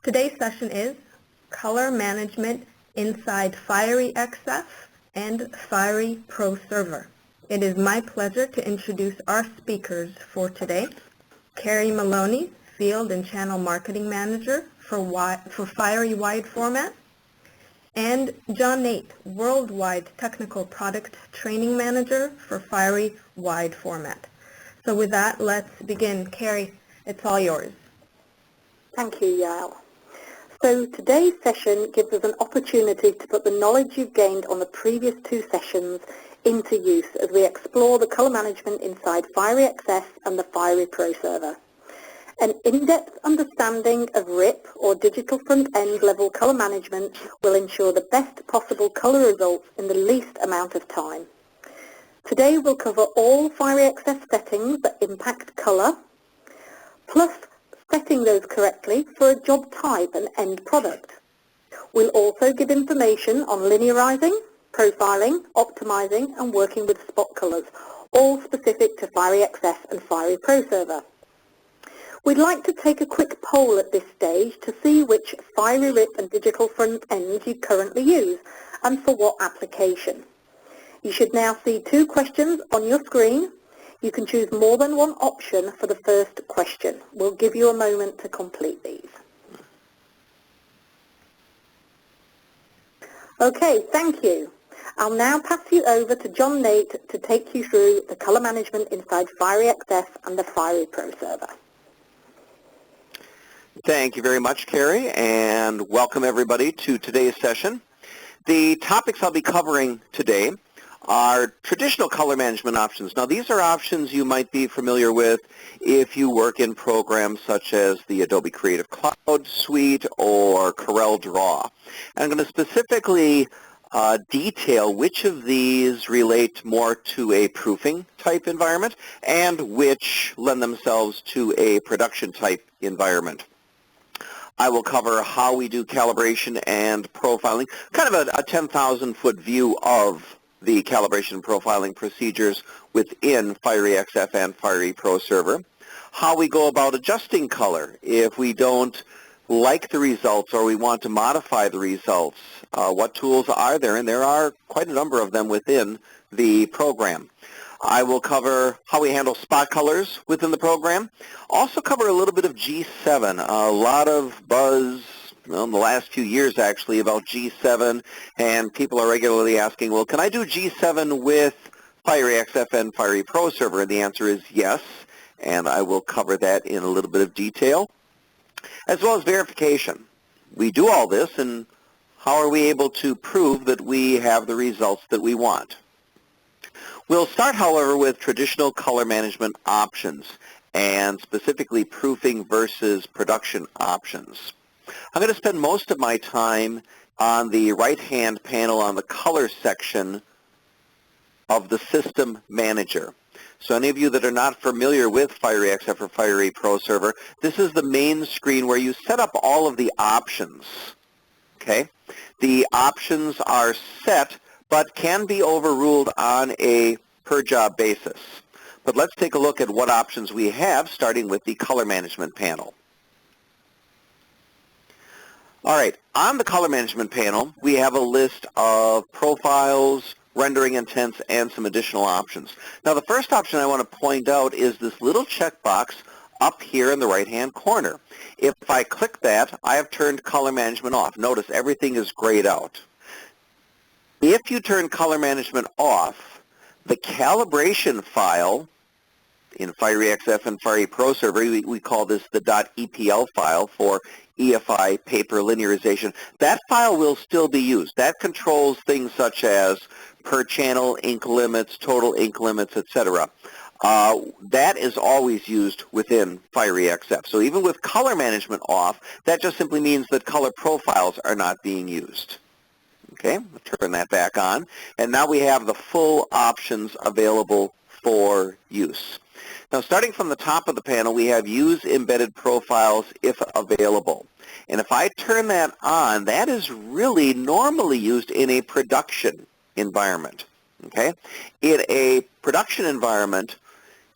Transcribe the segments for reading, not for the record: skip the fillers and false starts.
Today's session is Color Management inside Fiery XF and Fiery proServer. It is my pleasure to introduce our speakers for today. Carrie Maloney, Field and Channel Marketing Manager for Fiery Wide Format, and John Nate, Worldwide Technical Product Training Manager for Fiery Wide Format. So with that, let's begin. Carrie, it's all yours. Thank you, Yael. So today's session gives us an opportunity to put the knowledge you've gained on the previous two sessions into use as we explore the color management inside Fiery XF and the Fiery proServer. An in-depth understanding of RIP, or digital front-end level color management, will ensure the best possible color results in the least amount of time. Today we'll cover all Fiery XF settings that impact color, plus setting those correctly for a job type and end product. We'll also give information on linearizing, profiling, optimizing, and working with spot colors, all specific to Fiery XF and Fiery proServer. We'd like to take a quick poll at this stage to see which Fiery RIP and digital front ends you currently use and for what application. You should now see two questions on your screen. You can choose more than one option for the first question. We'll give you a moment to complete these. Okay, thank you. I'll now pass you over to John Nate to take you through the color management inside Fiery XF and the Fiery proServer. Thank you very much, Carrie, and welcome everybody to today's session. The topics I'll be covering today are traditional color management options. Now, these are options you might be familiar with if you work in programs such as the Adobe Creative Cloud Suite or Corel Draw. And I'm going to specifically detail which of these relate more to a proofing type environment and which lend themselves to a production type environment. I will cover how we do calibration and profiling, kind of a 10,000-foot view of the calibration and profiling procedures within Fiery XF and Fiery proServer, how we go about adjusting color if we don't like the results or we want to modify the results, what tools are there, and there are quite a number of them within the program. I will cover how we handle spot colors within the program. Also cover a little bit of G7. A lot of buzz in the last few years actually about G7, and people are regularly asking, well, can I do G7 with Fiery XF and Fiery proServer? And the answer is yes, and I will cover that in a little bit of detail, as well as verification. We do all this, and how are we able to prove that we have the results that we want? We'll start, however, with traditional color management options, and specifically proofing versus production options. I'm going to spend most of my time on the right-hand panel on the color section of the System Manager. So any of you that are not familiar with Fiery XF or Fiery proServer, this is the main screen where you set up all of the options. Okay? The options are set but can be overruled on a per-job basis. But let's take a look at what options we have, starting with the color management panel. All right, on the color management panel, we have a list of profiles, rendering intents, and some additional options. Now, the first option I want to point out is this little checkbox up here in the right-hand corner. If I click that, I have turned color management off. Notice everything is grayed out. If you turn color management off, the calibration file in Fiery XF and Fiery proServer, we call this the .epl file for EFI paper linearization. That file will still be used. That controls things such as per channel ink limits, total ink limits, etc. That is always used within Fiery XF. So even with color management off, that just simply means that color profiles are not being used. Okay, I'll turn that back on. And now we have the full options available for use. Now, starting from the top of the panel, we have Use Embedded Profiles if available. And if I turn that on, that is really normally used in a production environment. Okay? In a production environment,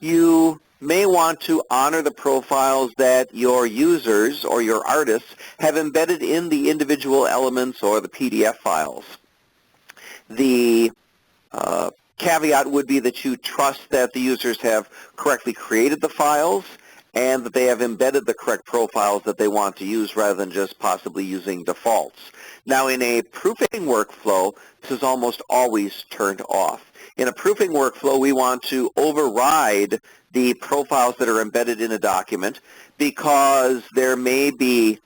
you may want to honor the profiles that your users or your artists have embedded in the individual elements or the PDF files. The caveat would be that you trust that the users have correctly created the files and that they have embedded the correct profiles that they want to use rather than just possibly using defaults. Now, in a proofing workflow, this is almost always turned off. In a proofing workflow, we want to override the profiles that are embedded in a document because there may be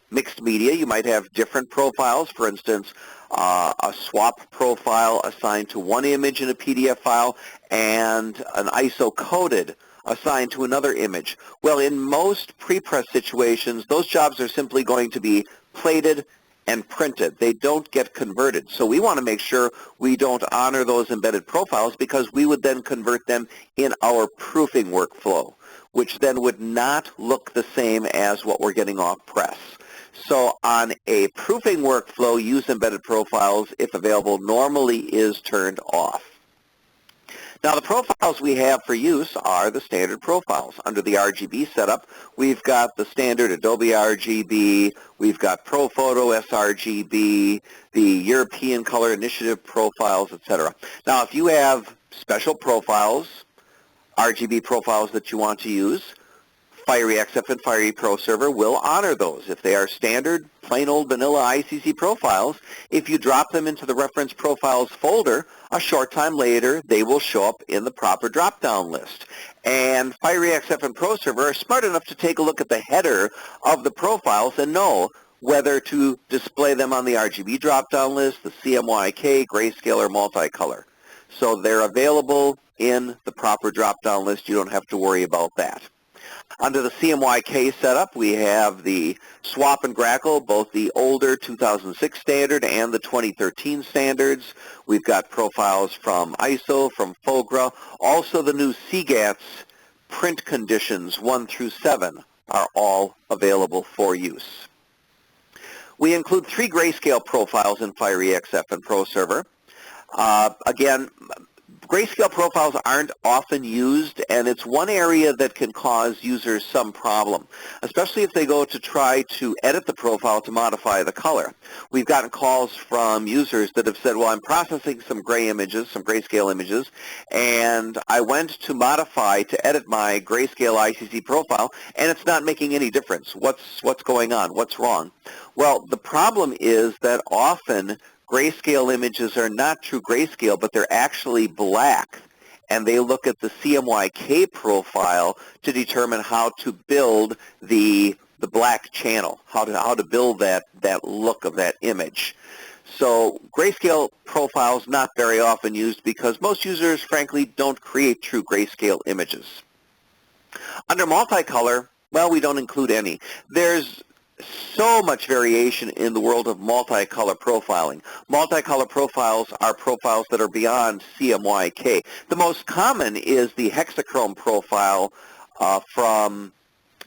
mixed media. You might have different profiles. For instance, a swap profile assigned to one image in a PDF file and an ISO-coded assigned to another image. Well, in most pre-press situations, those jobs are simply going to be plated and printed. They don't get converted. So we want to make sure we don't honor those embedded profiles because we would then convert them in our proofing workflow, which then would not look the same as what we're getting off press. So on a proofing workflow, use embedded profiles, if available, normally is turned off. Now, the profiles we have for use are the standard profiles. Under the RGB setup, we've got the standard Adobe RGB, we've got ProPhoto sRGB, the European Color Initiative profiles, etc. Now, if you have special profiles, RGB profiles that you want to use, Fiery XF and Fiery ProServer will honor those. If they are standard, plain old vanilla ICC profiles, if you drop them into the reference profiles folder, a short time later, they will show up in the proper drop-down list. And Fiery XF and ProServer are smart enough to take a look at the header of the profiles and know whether to display them on the RGB drop-down list, the CMYK, Grayscale, or multicolor. So they're available in the proper drop-down list. You don't have to worry about that. Under the CMYK setup, we have the swap and grackle, both the older 2006 standard and the 2013 standards. We've got profiles from ISO, from FOGRA. Also, the new CGATS print conditions 1 through 7 are all available for use. We include 3 grayscale profiles in Fiery XF and ProServer. Again, grayscale profiles aren't often used, and it's one area that can cause users some problem, especially if they go to try to edit the profile to modify the color. We've gotten calls from users that have said, well, I'm processing some gray images, some grayscale images, and I went to modify to edit my grayscale ICC profile, and it's not making any difference. What's going on? What's wrong? Well, the problem is that often grayscale images are not true grayscale, but they're actually black, and they look at the CMYK profile to determine how to build the black channel, how to build that look of that image. So grayscale profiles not very often used because most users, frankly, don't create true grayscale images. Under multicolor, well, we don't include any. There's so much variation in the world of multicolor profiling. Multicolor profiles are profiles that are beyond CMYK. The most common is the hexachrome profile from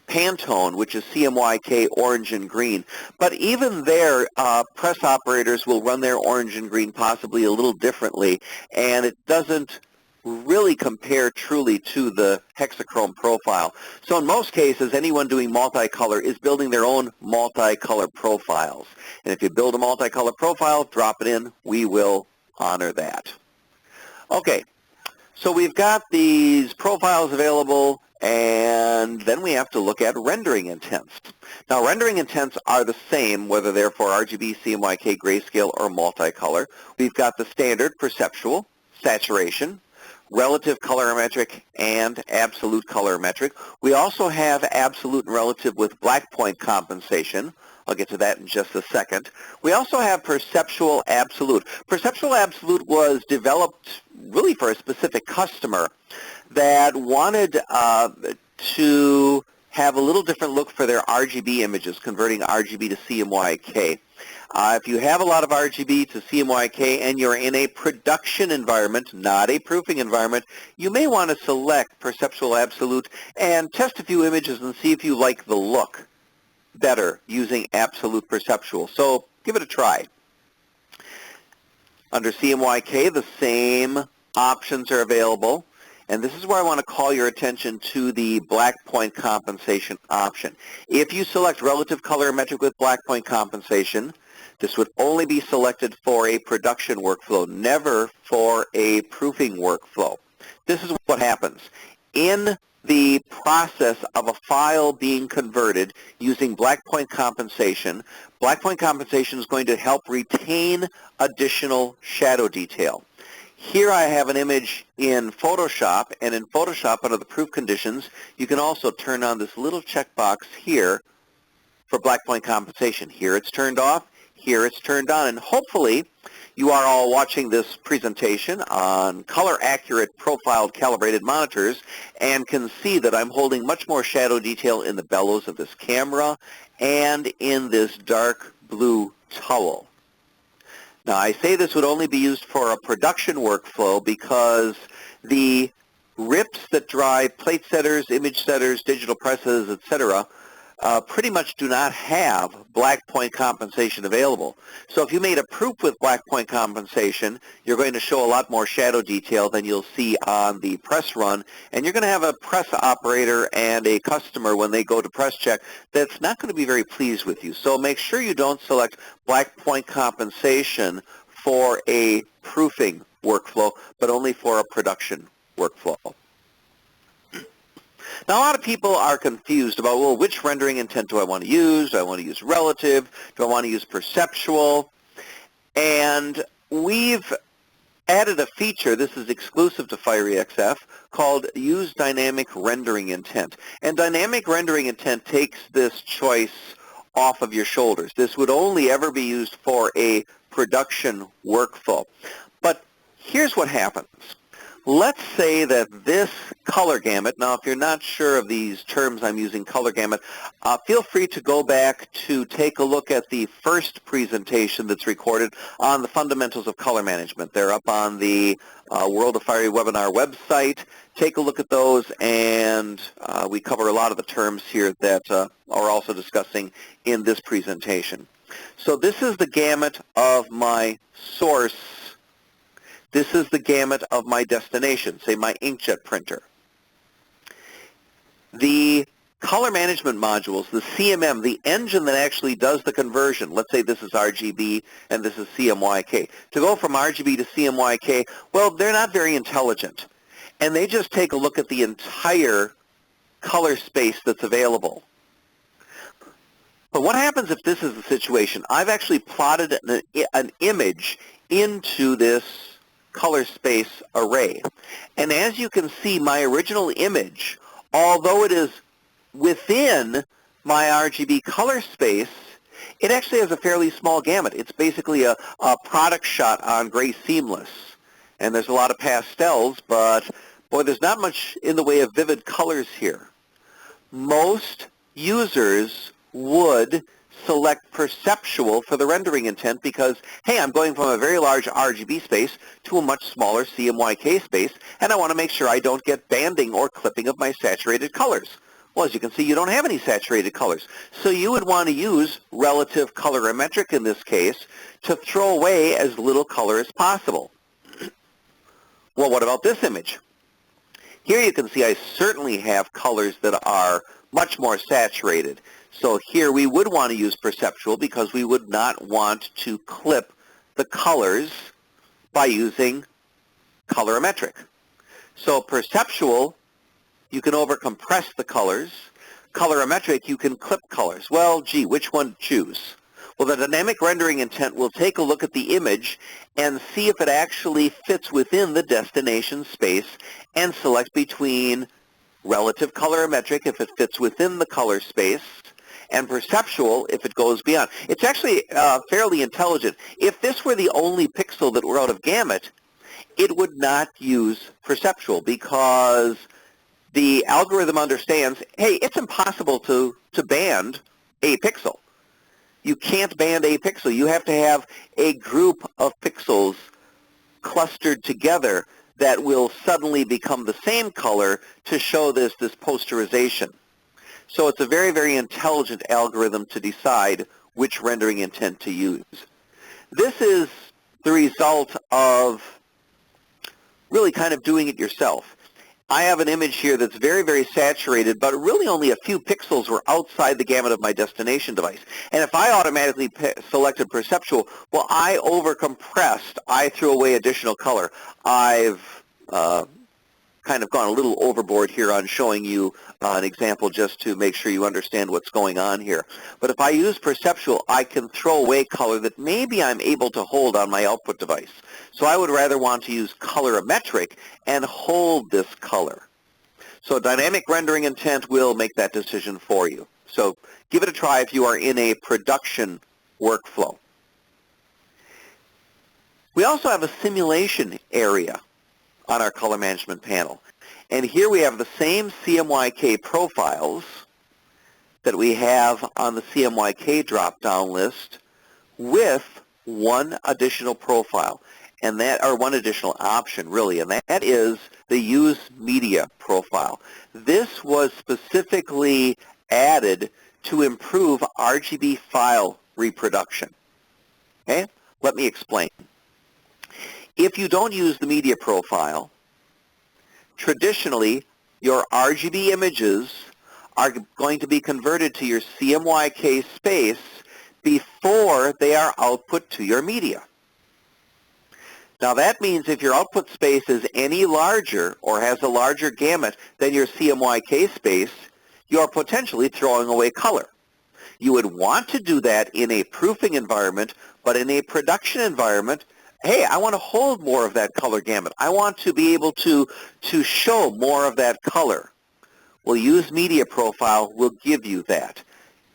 Pantone, which is CMYK orange and green. But even there, press operators will run their orange and green possibly a little differently, and it doesn't really compare truly to the hexachrome profile. So in most cases, anyone doing multicolor is building their own multicolor profiles. And if you build a multicolor profile, drop it in, we will honor that. Okay, so we've got these profiles available, and then we have to look at rendering intents. Now, rendering intents are the same, whether they're for RGB, CMYK, grayscale, or multicolor. We've got the standard perceptual, saturation, relative colorimetric, and absolute colorimetric. We also have absolute and relative with black point compensation. I'll get to that in just a second. We also have perceptual absolute. Perceptual absolute was developed really for a specific customer that wanted to have a little different look for their RGB images, converting RGB to CMYK. If you have a lot of RGB to CMYK and you're in a production environment, not a proofing environment, you may want to select Perceptual Absolute and test a few images and see if you like the look better using Absolute Perceptual. So give it a try. Under CMYK, the same options are available. And this is where I want to call your attention to the black point compensation option. If you select relative colorimetric with black point compensation, this would only be selected for a production workflow, never for a proofing workflow. This is what happens. In the process of a file being converted using black point compensation is going to help retain additional shadow detail. Here I have an image in Photoshop, and in Photoshop, under the proof conditions, you can also turn on this little checkbox here for black point compensation. Here it's turned off, here it's turned on, and hopefully you are all watching this presentation on color-accurate profiled calibrated monitors and can see that I'm holding much more shadow detail in the bellows of this camera and in this dark blue towel. Now, I say this would only be used for a production workflow because the RIPs that drive plate setters, image setters, digital presses, etc., pretty much do not have black point compensation available. So if you made a proof with black point compensation, you're going to show a lot more shadow detail than you'll see on the press run, and you're going to have a press operator and a customer when they go to press check that's not going to be very pleased with you. So make sure you don't select black point compensation for a proofing workflow, but only for a production workflow. Now, a lot of people are confused about, well, which rendering intent do I want to use? Do I want to use relative? Do I want to use perceptual? And we've added a feature, this is exclusive to FireEXF, called Use Dynamic Rendering Intent. And Dynamic Rendering Intent takes this choice off of your shoulders. This would only ever be used for a production workflow. But here's what happens. Let's say that this color gamut, now if you're not sure of these terms I'm using, color gamut, feel free to go back to take a look at the first presentation that's recorded on the fundamentals of color management. They're up on the World of Fiery webinar website. Take a look at those, and we cover a lot of the terms here that are also discussing in this presentation. So this is the gamut of my source. This is the gamut of my destination, say my inkjet printer. The color management modules, the CMM, the engine that actually does the conversion, let's say this is RGB and this is CMYK. To go from RGB to CMYK, well, they're not very intelligent. And they just take a look at the entire color space that's available. But what happens if this is the situation? I've actually plotted an image into this color space array. And as you can see, my original image, although it is within my RGB color space, it actually has a fairly small gamut. It's basically a product shot on gray seamless. And there's a lot of pastels, but boy, there's not much in the way of vivid colors here. Most users would select perceptual for the rendering intent because, hey, I'm going from a very large RGB space to a much smaller CMYK space, and I want to make sure I don't get banding or clipping of my saturated colors. Well, as you can see, you don't have any saturated colors. So you would want to use relative colorimetric in this case to throw away as little color as possible. Well, what about this image? Here you can see I certainly have colors that are much more saturated. So here we would want to use perceptual because we would not want to clip the colors by using colorimetric. So perceptual, you can overcompress the colors. Colorimetric, you can clip colors. Well, gee, which one to choose? Well, the dynamic rendering intent will take a look at the image and see if it actually fits within the destination space and select between relative colorimetric if it fits within the color space, and perceptual if it goes beyond. It's actually fairly intelligent. If this were the only pixel that were out of gamut, it would not use perceptual because the algorithm understands, hey, it's impossible to band a pixel. You can't band a pixel. You have to have a group of pixels clustered together that will suddenly become the same color to show this posterization. So it's a very, very intelligent algorithm to decide which rendering intent to use. This is the result of really kind of doing it yourself. I have an image here that's very, very saturated, but really only a few pixels were outside the gamut of my destination device. And if I automatically selected perceptual, well, I overcompressed. I threw away additional color. I've kind of gone a little overboard here on showing you an example just to make sure you understand what's going on here. But if I use perceptual, I can throw away color that maybe I'm able to hold on my output device. So I would rather want to use colorimetric and hold this color. So dynamic rendering intent will make that decision for you. So give it a try if you are in a production workflow. We also have a simulation area on our color management panel. And here we have the same CMYK profiles that we have on the CMYK drop-down list with one additional profile, and that, or one additional option really, and that is the Use Media profile. This was specifically added to improve RGB file reproduction. Okay? Let me explain. If you don't use the media profile, traditionally your RGB images are going to be converted to your CMYK space before they are output to your media. Now that means if your output space is any larger or has a larger gamut than your CMYK space, you are potentially throwing away color. You would want to do that in a proofing environment, but in a production environment, hey, I want to hold more of that color gamut. I want to be able to show more of that color. Well, Use Media Profile will give you that.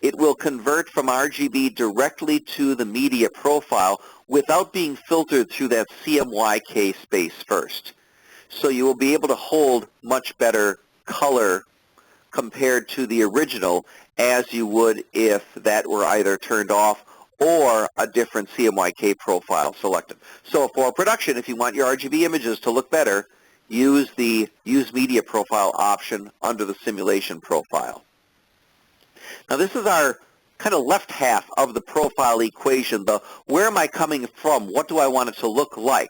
It will convert from RGB directly to the media profile without being filtered through that CMYK space first. So you will be able to hold much better color compared to the original as you would if that were either turned off or a different CMYK profile selected. So for production, if you want your RGB images to look better, use the Use Media Profile option under the Simulation profile. Now this is our kind of left half of the profile equation, the where am I coming from, what do I want it to look like?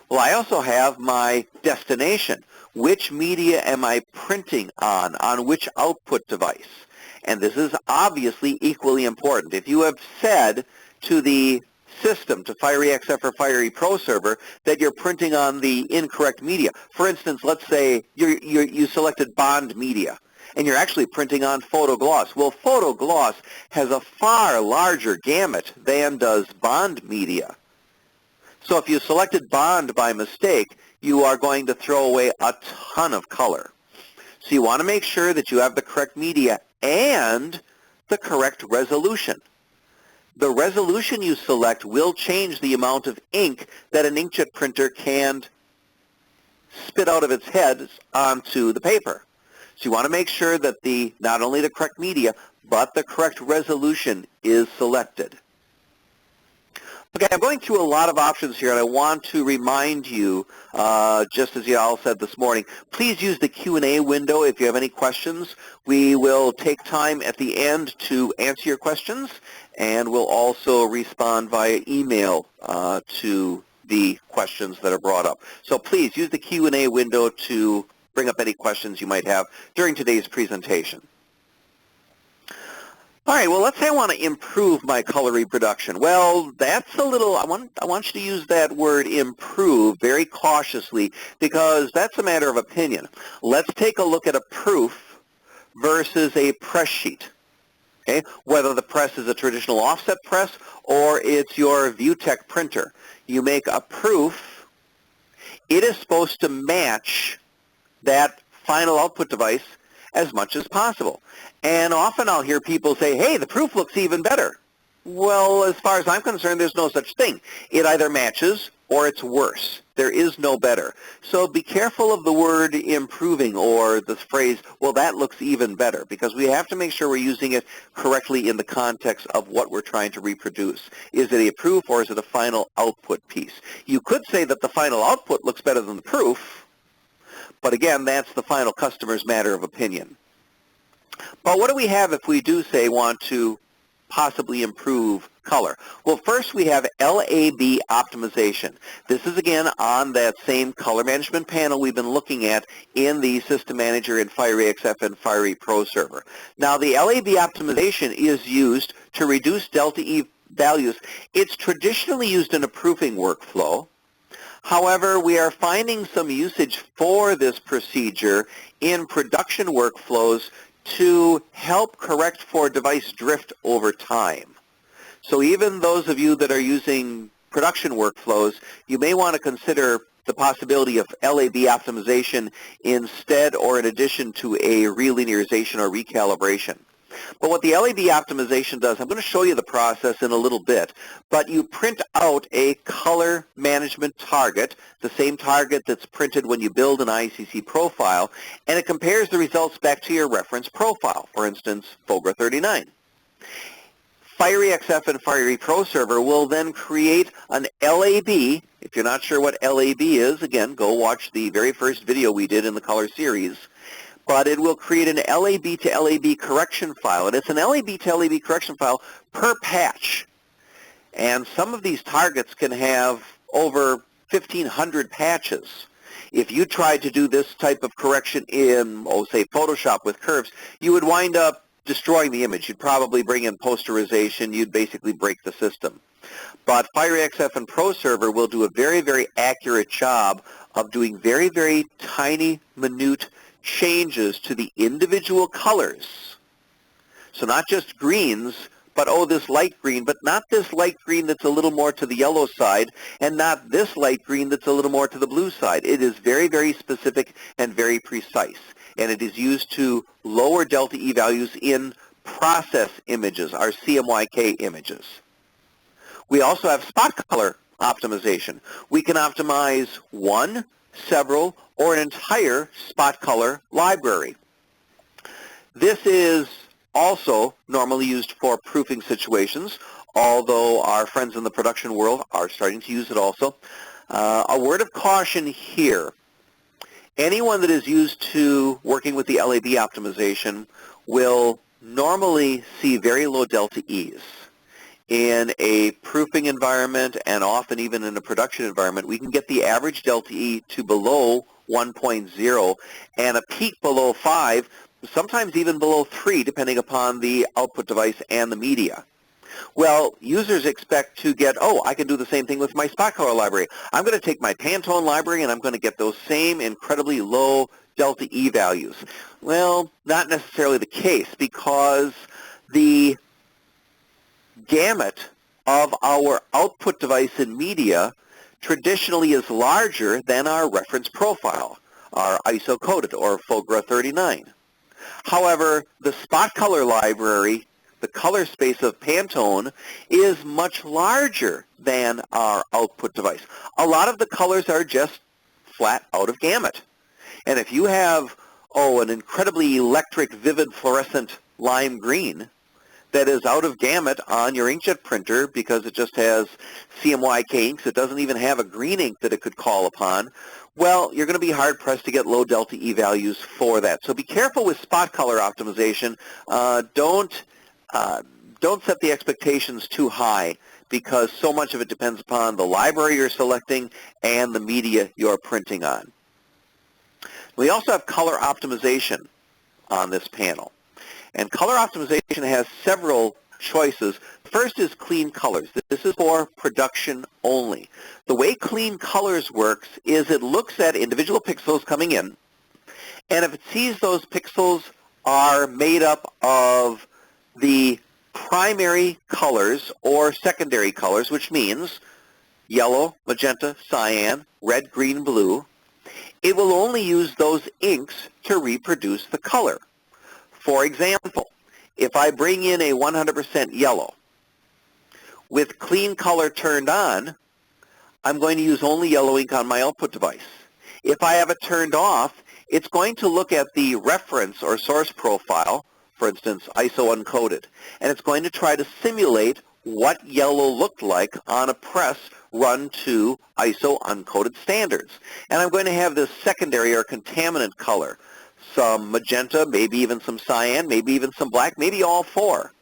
Well, I also have my destination. Which media am I printing on which output device? And this is obviously equally important. If you have said to the system, to FireEXF or Fire proServer, that you're printing on the incorrect media. For instance, let's say you selected bond media, and you're actually printing on photogloss. Well, photogloss has a far larger gamut than does bond media. So if you selected bond by mistake, you are going to throw away a ton of color. So you want to make sure that you have the correct media and the correct resolution. The resolution you select will change the amount of ink that an inkjet printer can spit out of its head onto the paper. So you want to make sure that not only the correct media, but the correct resolution is selected. Okay, I'm going through a lot of options here, and I want to remind you, just as you all said this morning, please use the Q&A window if you have any questions. We will take time at the end to answer your questions, and we'll also respond via email to the questions that are brought up. So please use the Q&A window to bring up any questions you might have during today's presentation. All right, well, let's say I want to improve my color reproduction. Well, that's a little, I want you to use that word improve very cautiously because that's a matter of opinion. Let's take a look at a proof versus a press sheet. Okay, whether the press is a traditional offset press or it's your VUTE printer. You make a proof, it is supposed to match that final output device as much as possible. And often I'll hear people say, hey, the proof looks even better. Well, as far as I'm concerned, there's no such thing. It either matches or it's worse. There is no better. So be careful of the word improving or the phrase, well, that looks even better, because we have to make sure we're using it correctly in the context of what we're trying to reproduce. Is it a proof or is it a final output piece? You could say that the final output looks better than the proof, but again, that's the final customer's matter of opinion. But what do we have if we do say want to possibly improve color? Well, first we have LAB optimization. This is again on that same color management panel we've been looking at in the System Manager in FireXF and Fire ProServer. Now the LAB optimization is used to reduce delta E values. It's traditionally used in a proofing workflow. However, we are finding some usage for this procedure in production workflows to help correct for device drift over time. So even those of you that are using production workflows, you may want to consider the possibility of LAB optimization instead or in addition to a relinearization or recalibration. But what the LAB optimization does, I'm going to show you the process in a little bit, but you print out a color management target, the same target that's printed when you build an ICC profile, and it compares the results back to your reference profile, for instance, FOGRA 39. FireXF and Fire ProServer will then create an LAB. If you're not sure what LAB is, again, go watch the very first video we did in the color series. But it will create an LAB to LAB correction file, and it's an LAB to LAB correction file per patch. And some of these targets can have over 1,500 patches. If you tried to do this type of correction in, say, Photoshop with curves, you would wind up destroying the image. You'd probably bring in posterization. You'd basically break the system. But FireXF and ProServer will do a very, very accurate job of doing very, very tiny, minute changes to the individual colors. So not just greens, but this light green, but not this light green that's a little more to the yellow side, and not this light green that's a little more to the blue side. It is very, very specific and very precise, and it is used to lower delta E values in process images, our CMYK images. We also have spot color optimization. We can optimize one, several, or an entire spot color library. This is also normally used for proofing situations, although our friends in the production world are starting to use it also. A word of caution here. Anyone that is used to working with the LAB optimization will normally see very low delta E's. In a proofing environment and often even in a production environment, we can get the average delta E to below 1.0 and a peak below 5, sometimes even below 3, depending upon the output device and the media. Well, users expect to get, I can do the same thing with my spot color library. I'm going to take my Pantone library and I'm going to get those same incredibly low delta E values. Well, not necessarily the case, because the gamut of our output device in media traditionally is larger than our reference profile, our ISO-coded or FOGRA 39. However, the spot color library, the color space of Pantone, is much larger than our output device. A lot of the colors are just flat out of gamut. And if you have, an incredibly electric, vivid, fluorescent lime green that is out of gamut on your inkjet printer because it just has CMYK inks, it doesn't even have a green ink that it could call upon, well, you're going to be hard-pressed to get low delta E values for that. So be careful with spot color optimization. Don't set the expectations too high, because so much of it depends upon the library you're selecting and the media you're printing on. We also have color optimization on this panel. And color optimization has several choices. First is clean colors. This is for production only. The way clean colors works is it looks at individual pixels coming in, and if it sees those pixels are made up of the primary colors or secondary colors, which means yellow, magenta, cyan, red, green, blue, it will only use those inks to reproduce the color. For example, if I bring in a 100% yellow with clean color turned on, I'm going to use only yellow ink on my output device. If I have it turned off, it's going to look at the reference or source profile, for instance, ISO uncoded, and it's going to try to simulate what yellow looked like on a press run to ISO uncoded standards. And I'm going to have this secondary or contaminant color, some magenta, maybe even some cyan, maybe even some black, maybe all four.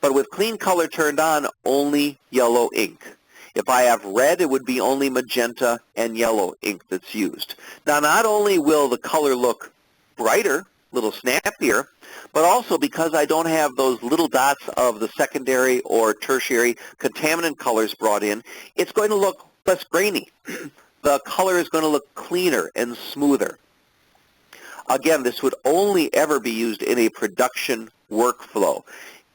But with clean color turned on, only yellow ink. If I have red, it would be only magenta and yellow ink that's used. Now, not only will the color look brighter, a little snappier, but also because I don't have those little dots of the secondary or tertiary contaminant colors brought in, it's going to look less grainy. The color is going to look cleaner and smoother. Again, this would only ever be used in a production workflow.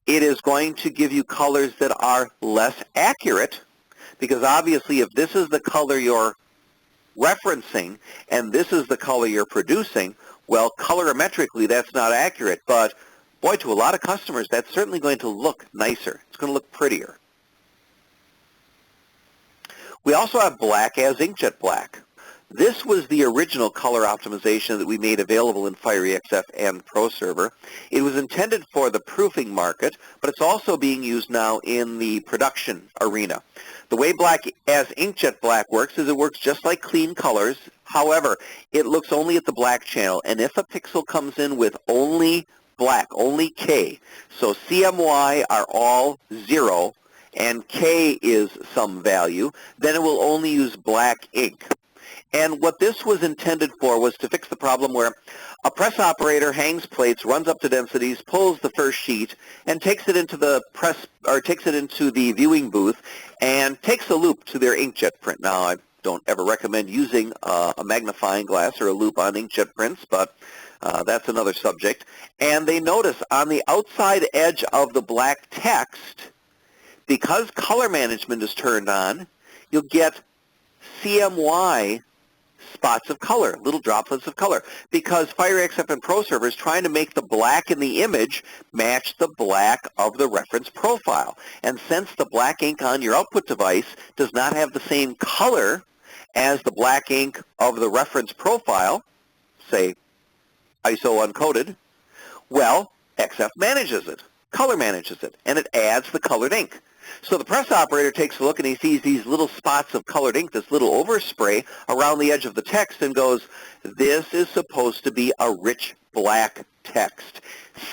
It is going to give you colors that are less accurate, because obviously if this is the color you're referencing and this is the color you're producing, well, colorimetrically that's not accurate, but boy, to a lot of customers that's certainly going to look nicer. It's going to look prettier. We also have black as inkjet black. This was the original color optimization that we made available in FireEXF and proServer. It was intended for the proofing market, but it's also being used now in the production arena. The way black as inkjet black works is it works just like clean colors. However, it looks only at the black channel, and if a pixel comes in with only black, only K, so CMY are all 0, and K is some value, then it will only use black ink. And what this was intended for was to fix the problem where a press operator hangs plates, runs up to densities, pulls the first sheet, and takes it into the viewing booth, and takes a loop to their inkjet print. Now, I don't ever recommend using a magnifying glass or a loop on inkjet prints, but that's another subject. And they notice on the outside edge of the black text, because color management is turned on, you'll get CMY spots of color, little droplets of color, because FireEXF and proServer is trying to make the black in the image match the black of the reference profile. And since the black ink on your output device does not have the same color as the black ink of the reference profile, say ISO uncoated, well, XF manages it, color manages it, and it adds the colored ink. So the press operator takes a look and he sees these little spots of colored ink, this little overspray around the edge of the text, and goes, this is supposed to be a rich black text.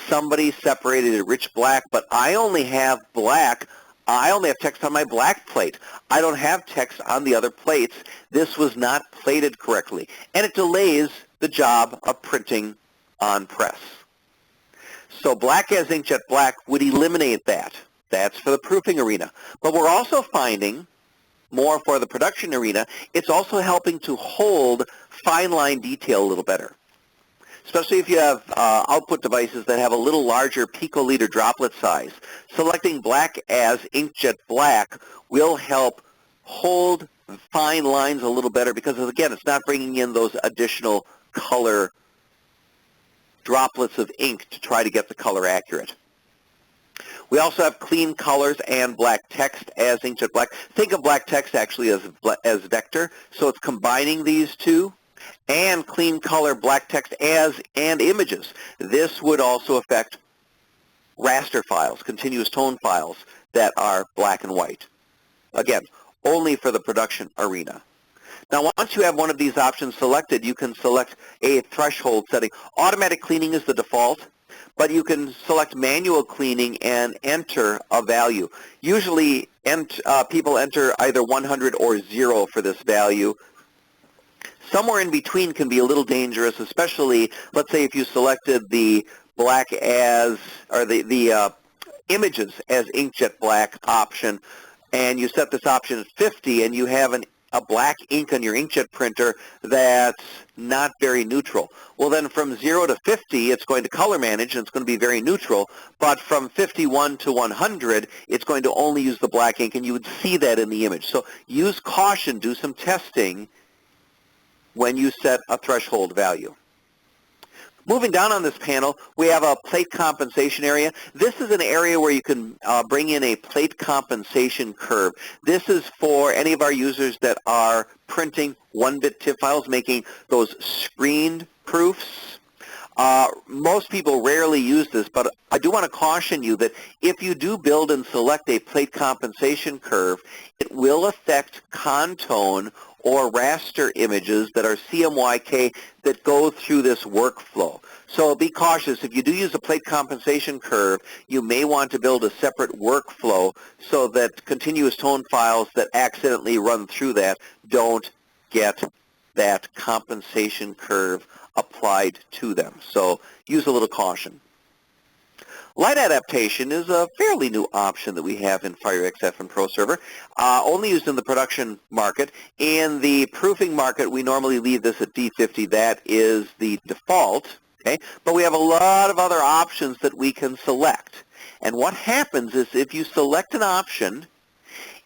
Somebody separated it rich black, but I only have black. I only have text on my black plate. I don't have text on the other plates. This was not plated correctly. And it delays the job of printing on press. So black as inkjet black would eliminate that. That's for the proofing arena. But we're also finding, more for the production arena, it's also helping to hold fine line detail a little better. Especially if you have output devices that have a little larger picoliter droplet size. Selecting black as inkjet black will help hold fine lines a little better because, again, it's not bringing in those additional color droplets of ink to try to get the color accurate. We also have clean colors and black text as inkjet black. Think of black text actually as vector, so it's combining these two, and clean color black text and images. This would also affect raster files, continuous tone files that are black and white. Again, only for the production arena. Now, once you have one of these options selected, you can select a threshold setting. Automatic cleaning is the default, but you can select manual cleaning and enter a value. Usually, people enter either 100 or 0 for this value. Somewhere in between can be a little dangerous, especially, let's say if you selected the black as, or the images as inkjet black option, and you set this option at 50, and you have a black ink on your inkjet printer that's not very neutral. Well, then from 0 to 50, it's going to color manage, and it's going to be very neutral. But from 51 to 100, it's going to only use the black ink, and you would see that in the image. So use caution, do some testing when you set a threshold value. Moving down on this panel, we have a plate compensation area. This is an area where you can bring in a plate compensation curve. This is for any of our users that are printing 1-bit TIFF files, making those screened proofs. Most people rarely use this, but I do want to caution you that if you do build and select a plate compensation curve, it will affect contone or raster images that are CMYK that go through this workflow. So be cautious. If you do use a plate compensation curve, you may want to build a separate workflow so that continuous tone files that accidentally run through that don't get that compensation curve applied to them. So use a little caution. Light adaptation is a fairly new option that we have in FireXF and ProServer, only used in the production market. In the proofing market, we normally leave this at D50. That is the default, okay? But we have a lot of other options that we can select. And what happens is if you select an option,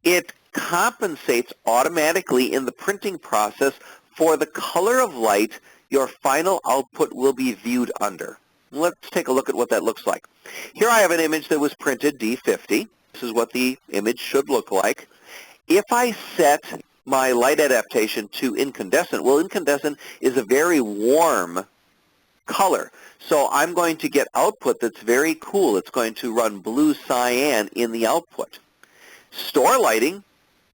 it compensates automatically in the printing process for the color of light your final output will be viewed under. Let's take a look at what that looks like. Here I have an image that was printed D50. This is what the image should look like. If I set my light adaptation to incandescent, well, incandescent is a very warm color. So I'm going to get output that's very cool. It's going to run blue cyan in the output. Store lighting,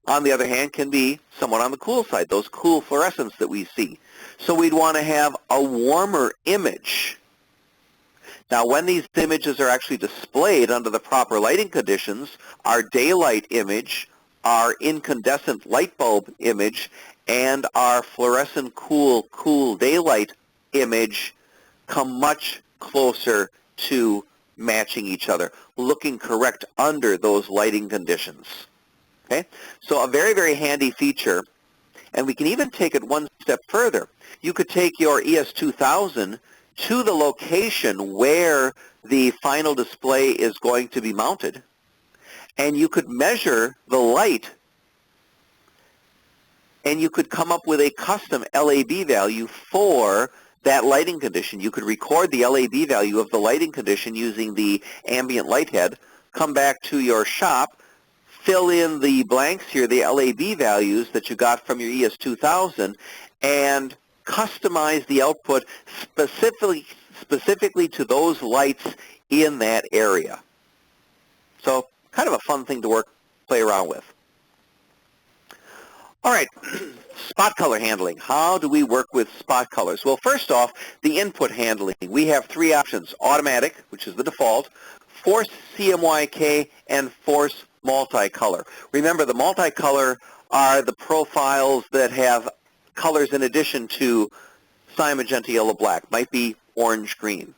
on the other hand, can be somewhat on the cool side, those cool fluorescents that we see. So we'd want to have a warmer image. Now, when these images are actually displayed under the proper lighting conditions, our daylight image, our incandescent light bulb image, and our fluorescent cool daylight image come much closer to matching each other, looking correct under those lighting conditions. Okay? So a very, very handy feature, and we can even take it one step further. You could take your ES2000 to the location where the final display is going to be mounted, and you could measure the light, and you could come up with a custom LAB value for that lighting condition. You could record the LAB value of the lighting condition using the ambient light head, come back to your shop, fill in the blanks here, the LAB values that you got from your ES2000, and customize the output specifically to those lights in that area. So kind of a fun thing to play around with. All right, spot color handling. How do we work with spot colors? Well, first off, the input handling. We have three options: automatic, which is the default, force CMYK, and force multicolor. Remember, the multicolor are the profiles that have colors in addition to cyan, magenta, yellow, black. Might be orange, green.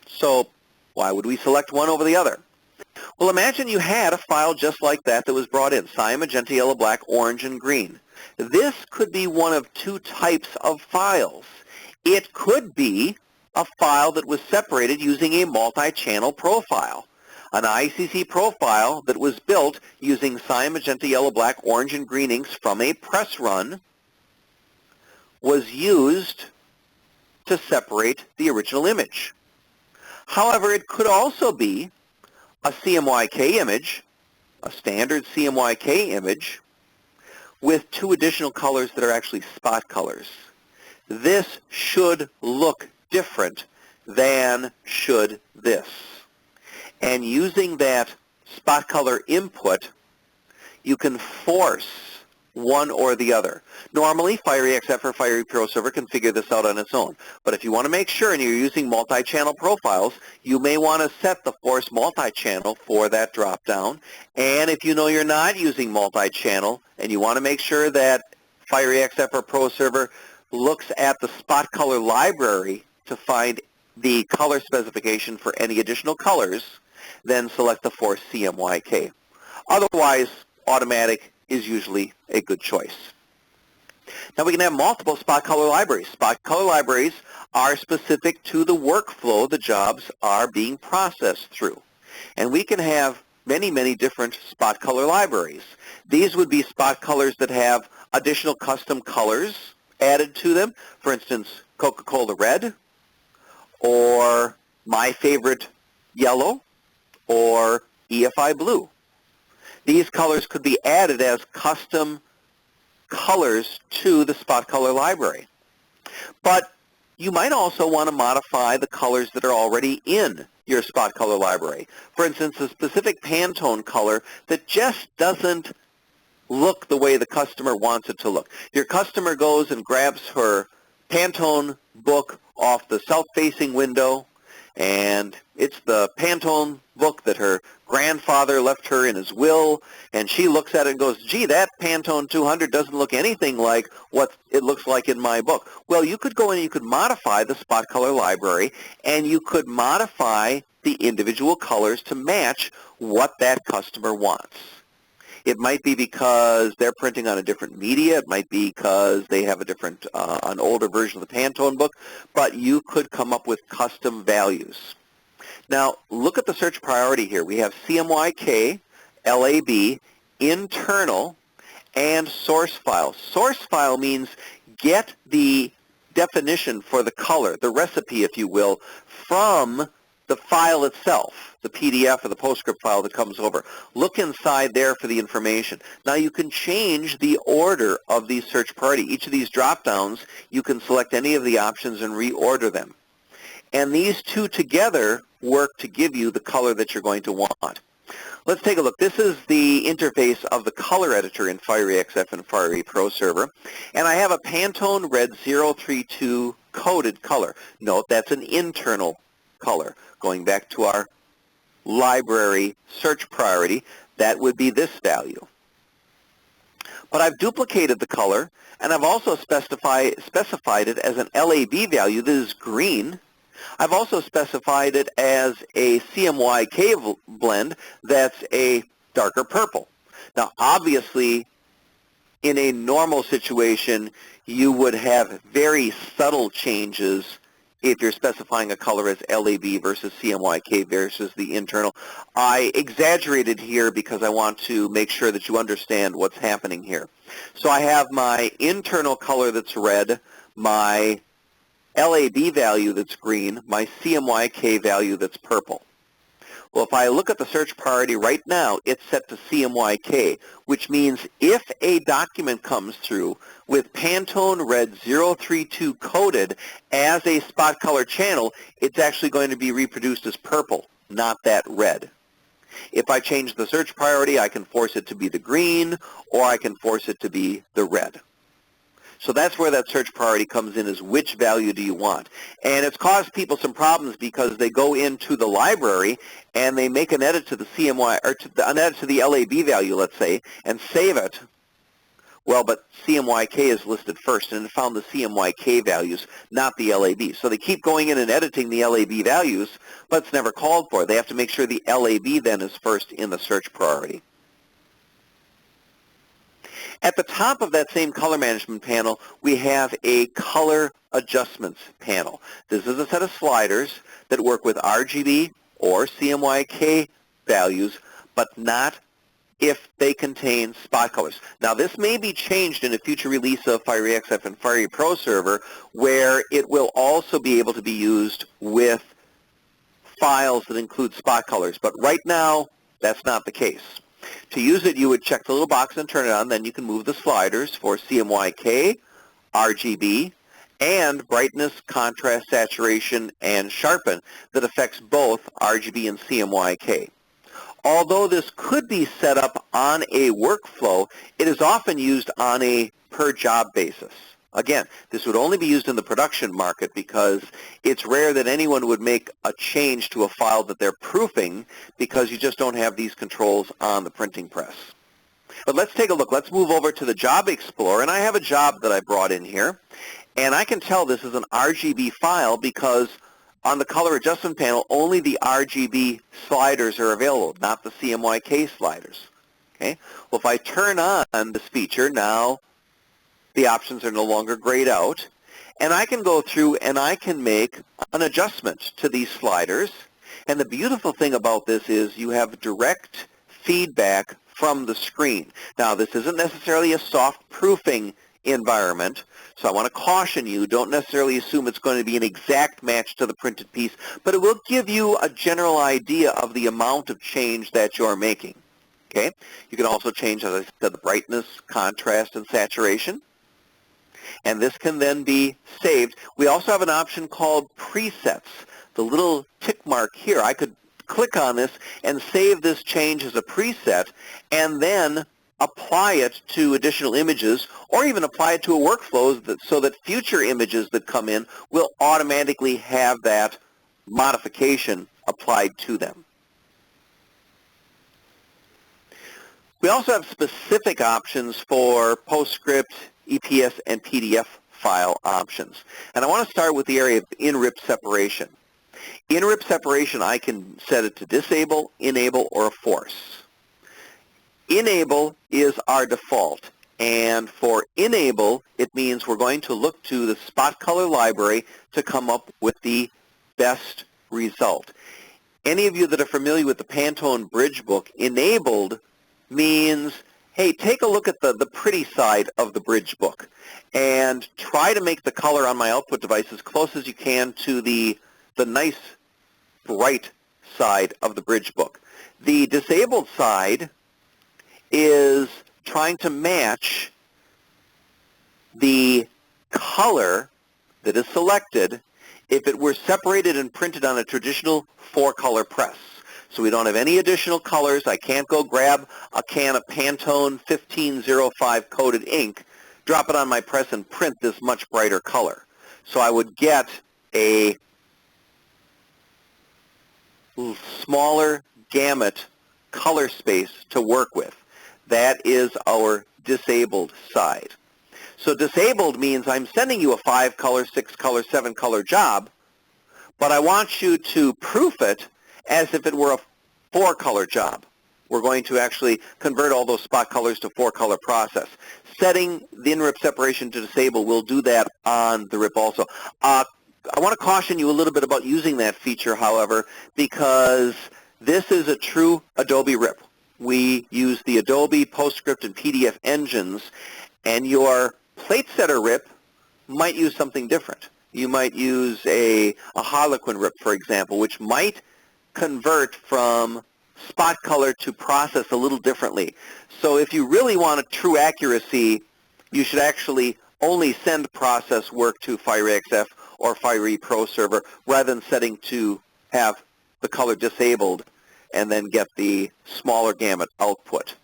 So why would we select one over the other? Well, imagine you had a file just like that was brought in, cyan, magenta, yellow, black, orange, and green. This could be one of two types of files. It could be a file that was separated using a multi-channel profile. An ICC profile that was built using cyan, magenta, yellow, black, orange, and green inks from a press run was used to separate the original image. However, it could also be a CMYK image, a standard CMYK image, with two additional colors that are actually spot colors. This should look different than should this. And using that spot color input, you can force one or the other. Normally, FireXF or ProServer can figure this out on its own. But if you want to make sure and you're using multi-channel profiles, you may want to set the force multi-channel for that drop-down. And if you know you're not using multi-channel and you want to make sure that FireXF or ProServer looks at the spot color library to find the color specification for any additional colors, then select the force CMYK. Otherwise, automatic is usually a good choice. Now we can have multiple spot color libraries. Spot color libraries are specific to the workflow the jobs are being processed through. And we can have many, many different spot color libraries. These would be spot colors that have additional custom colors added to them. For instance, Coca-Cola Red, or my favorite yellow, or EFI Blue. These colors could be added as custom colors to the spot color library. But you might also want to modify the colors that are already in your spot color library. For instance, a specific Pantone color that just doesn't look the way the customer wants it to look. Your customer goes and grabs her Pantone book off the south-facing window, and it's the Pantone book that her grandfather left her in his will, and she looks at it and goes, gee, that Pantone 200 doesn't look anything like what it looks like in my book. Well, you could go in and you could modify the spot color library, and you could modify the individual colors to match what that customer wants. It might be because they're printing on a different media. It might be because they have a different, an older version of the Pantone book, but you could come up with custom values. Now, look at the search priority here. We have CMYK, LAB, internal, and source file. Source file means get the definition for the color, the recipe, if you will, from the file itself, the PDF or the PostScript file that comes over. Look inside there for the information. Now you can change the order of these search priority. Each of these drop-downs, you can select any of the options and reorder them. And these two together work to give you the color that you're going to want. Let's take a look. This is the interface of the color editor in Fiery XF and Fiery proServer. And I have a Pantone Red 032 coded color. Note that's an internal color. Going back to our library search priority, that would be this value. But I've duplicated the color, and I've also specified it as an LAB value that is green. I've also specified it as a CMYK blend that's a darker purple. Now, obviously, in a normal situation, you would have very subtle changes if you're specifying a color as LAB versus CMYK versus the internal. I exaggerated here because I want to make sure that you understand what's happening here. So I have my internal color that's red, my LAB value that's green, my CMYK value that's purple. Well, if I look at the search priority right now, it's set to CMYK, which means if a document comes through with Pantone Red 032 coded as a spot color channel, it's actually going to be reproduced as purple, not that red. If I change the search priority, I can force it to be the green, or I can force it to be the red. So that's where that search priority comes in, is which value do you want. And it's caused people some problems because they go into the library and they make an edit to the CMY, or an edit to the LAB value, let's say, and save it. Well, but CMYK is listed first, and it found the CMYK values, not the LAB. So they keep going in and editing the LAB values, but it's never called for. They have to make sure the LAB then is first in the search priority. At the top of that same color management panel, we have a color adjustments panel. This is a set of sliders that work with RGB or CMYK values, but not if they contain spot colors. Now, this may be changed in a future release of Fiery XF and Fiery proServer, where it will also be able to be used with files that include spot colors. But right now, that's not the case. To use it, you would check the little box and turn it on. Then you can move the sliders for CMYK, RGB, and brightness, contrast, saturation, and sharpen that affects both RGB and CMYK. Although this could be set up on a workflow, it is often used on a per-job basis. Again, this would only be used in the production market because it's rare that anyone would make a change to a file that they're proofing because you just don't have these controls on the printing press. But let's take a look. Let's move over to the Job Explorer, and I have a job that I brought in here, and I can tell this is an RGB file because on the color adjustment panel, only the RGB sliders are available, not the CMYK sliders. Okay? Well, if I turn on this feature, now the options are no longer grayed out, and I can go through and I can make an adjustment to these sliders. And the beautiful thing about this is you have direct feedback from the screen. Now, this isn't necessarily a soft proofing environment, so I want to caution you, don't necessarily assume it's going to be an exact match to the printed piece, but it will give you a general idea of the amount of change that you're making. Okay? You can also change, as I said, the brightness, contrast, and saturation. And this can then be saved. We also have an option called presets. The little tick mark here, I could click on this and save this change as a preset and then apply it to additional images or even apply it to a workflow so that future images that come in will automatically have that modification applied to them. We also have specific options for PostScript, EPS, and PDF file options. And I want to start with the area of in-rip separation. In-rip separation, I can set it to disable, enable, or force. Enable is our default. And for enable, it means we're going to look to the spot color library to come up with the best result. Any of you that are familiar with the Pantone bridge book, enabled means, hey, take a look at the pretty side of the bridge book and try to make the color on my output device as close as you can to the nice, bright side of the bridge book. The disabled side is trying to match the color that is selected if it were separated and printed on a traditional 4-color press. So we don't have any additional colors. I can't go grab a can of Pantone 1505 coated ink, drop it on my press, and print this much brighter color. So I would get a smaller gamut color space to work with. That is our disabled side. So disabled means I'm sending you a 5-color, 6-color, 7-color job, but I want you to proof it as if it were a 4-color job. We're going to actually convert all those spot colors to 4-color process. Setting the in-rip separation to disable will do that on the RIP also. I want to caution you a little bit about using that feature, however, because this is a true Adobe RIP. We use the Adobe PostScript and PDF engines, and your plate setter RIP might use something different. You might use a Harlequin RIP, for example, which might convert from spot color to process a little differently. So if you really want a true accuracy, you should actually only send process work to FireXF or Fire proServer rather than setting to have the color disabled and then get the smaller gamut output.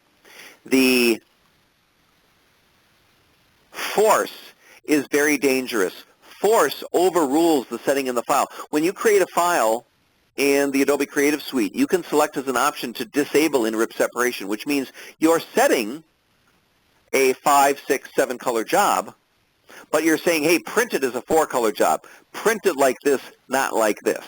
The force is very dangerous. Force overrules the setting in the file. When you create a file in the Adobe Creative Suite, you can select as an option to disable in-rip separation, which means you're setting a 5, 6, 7-color job, but you're saying, hey, print it as a 4-color job. Print it like this, not like this.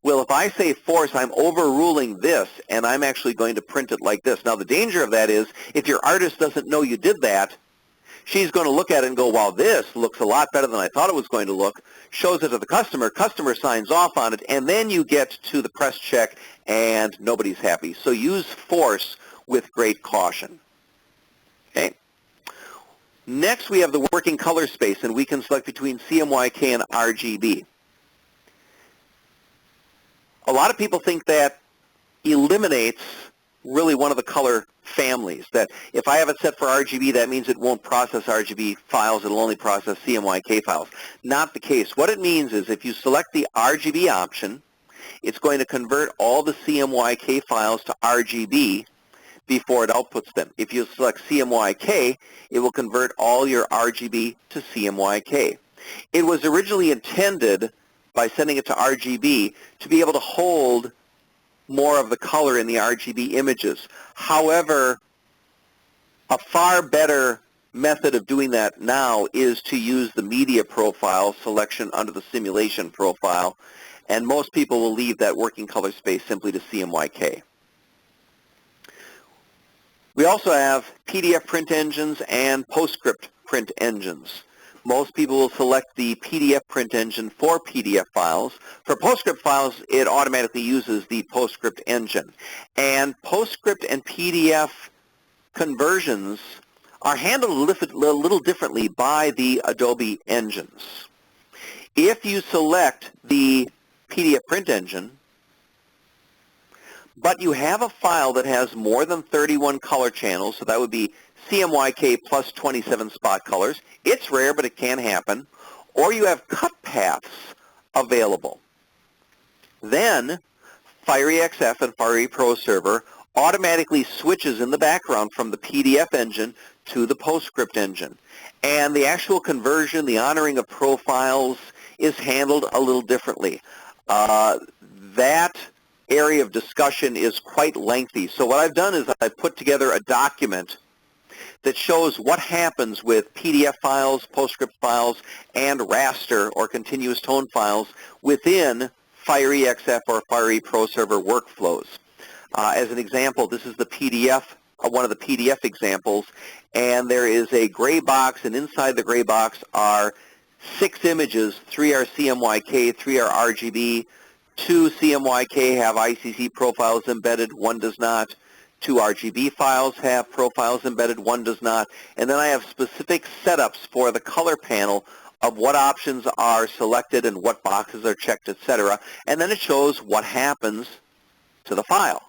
Well, if I say force, I'm overruling this, and I'm actually going to print it like this. Now, the danger of that is if your artist doesn't know you did that, she's going to look at it and go, wow, this looks a lot better than I thought it was going to look, shows it to the customer signs off on it, and then you get to the press check, and nobody's happy. So use force with great caution. Okay. Next, we have the working color space, and we can select between CMYK and RGB. A lot of people think that eliminates really one of the color families, that if I have it set for RGB, that means it won't process RGB files, it'll only process CMYK files. Not the case. What it means is if you select the RGB option, it's going to convert all the CMYK files to RGB before it outputs them. If you select CMYK, it will convert all your RGB to CMYK. It was originally intended, by sending it to RGB, to be able to hold more of the color in the RGB images. However, a far better method of doing that now is to use the media profile selection under the simulation profile, and most people will leave that working color space simply to CMYK. We also have PDF print engines and PostScript print engines. Most people will select the PDF print engine for PDF files. For PostScript files, it automatically uses the PostScript engine. And PostScript and PDF conversions are handled a little differently by the Adobe engines. If you select the PDF print engine, but you have a file that has more than 31 color channels, so that would be CMYK plus 27 spot colors. It's rare, but it can happen. Or you have cut paths available. Then FireEXF and Fire proServer automatically switches in the background from the PDF engine to the PostScript engine. And the actual conversion, the honoring of profiles, is handled a little differently. That area of discussion is quite lengthy. So what I've done is I've put together a document that shows what happens with PDF files, PostScript files, and raster or continuous tone files within FireEXF or Fire proServer workflows. As an example, this is the PDF, one of the PDF examples, and there is a gray box, and inside the gray box are 6 images. 3 are CMYK, 3 are RGB, 2 CMYK have ICC profiles embedded, 1 does not. 2 RGB files have profiles embedded, 1 does not. And then I have specific setups for the color panel of what options are selected and what boxes are checked, etc. And then it shows what happens to the file.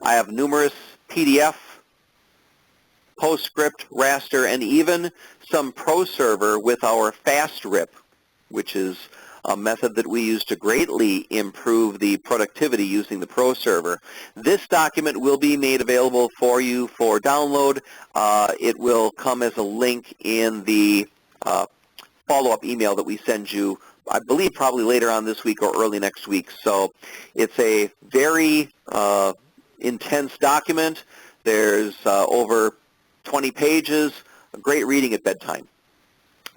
I have numerous PDF, PostScript, raster, and even some proServer with our fast rip, which is a method that we use to greatly improve the productivity using the proServer. This document will be made available for you for download. It will come as a link in the follow-up email that we send you, I believe probably later on this week or early next week. So it's a very intense document. There's over 20 pages, great reading at bedtime.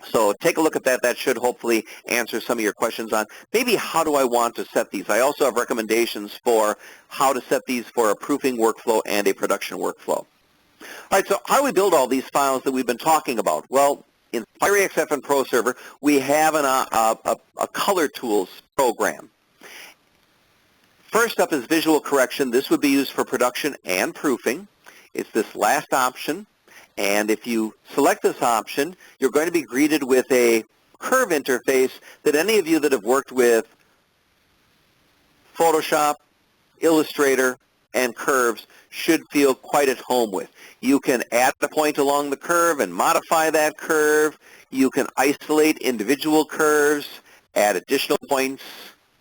So take a look at that. That should hopefully answer some of your questions on maybe how do I want to set these. I also have recommendations for how to set these for a proofing workflow and a production workflow. All right, so how do we build all these files that we've been talking about? Well, in FireEXF and proServer, we have a color tools program. First up is visual correction. This would be used for production and proofing. It's this last option. And if you select this option, you're going to be greeted with a curve interface that any of you that have worked with Photoshop, Illustrator, and curves should feel quite at home with. You can add a point along the curve and modify that curve. You can isolate individual curves, add additional points,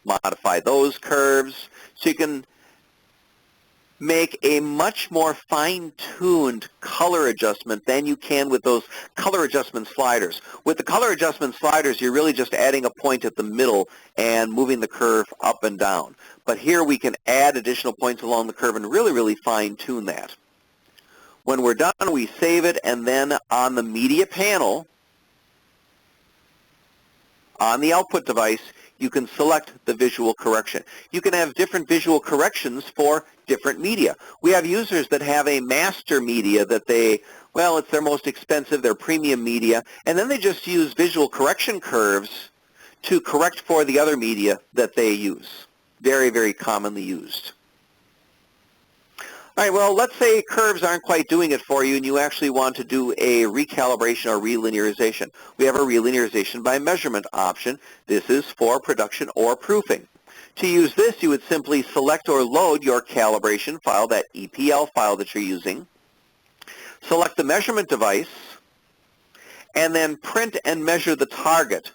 modify those curves. So you can make a much more fine-tuned color adjustment than you can with those color adjustment sliders. With the color adjustment sliders, you're really just adding a point at the middle and moving the curve up and down. But here we can add additional points along the curve and really, really fine-tune that. When we're done, we save it, and then on the media panel, on the output device, you can select the visual correction. You can have different visual corrections for different media. We have users that have a master media that well, it's their most expensive, their premium media, and then they just use visual correction curves to correct for the other media that they use. Very, very commonly used. All right, well, let's say curves aren't quite doing it for you and you actually want to do a recalibration or relinearization. We have a relinearization by measurement option. This is for production or proofing. To use this, you would simply select or load your calibration file, that EPL file that you're using, select the measurement device, and then print and measure the target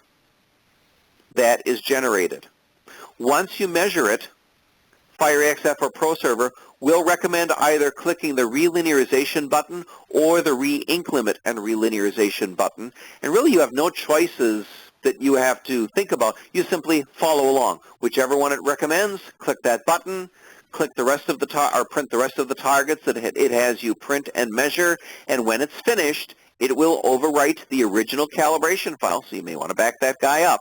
that is generated. Once you measure it, FireEXF or proServer will recommend either clicking the relinearization button or the re-ink limit and relinearization button. And really you have no choices that you have to think about. You simply follow along. Whichever one it recommends, click that button, click the rest of the or print the rest of the targets that it has you print and measure, and when it's finished, it will overwrite the original calibration file, so you may want to back that guy up.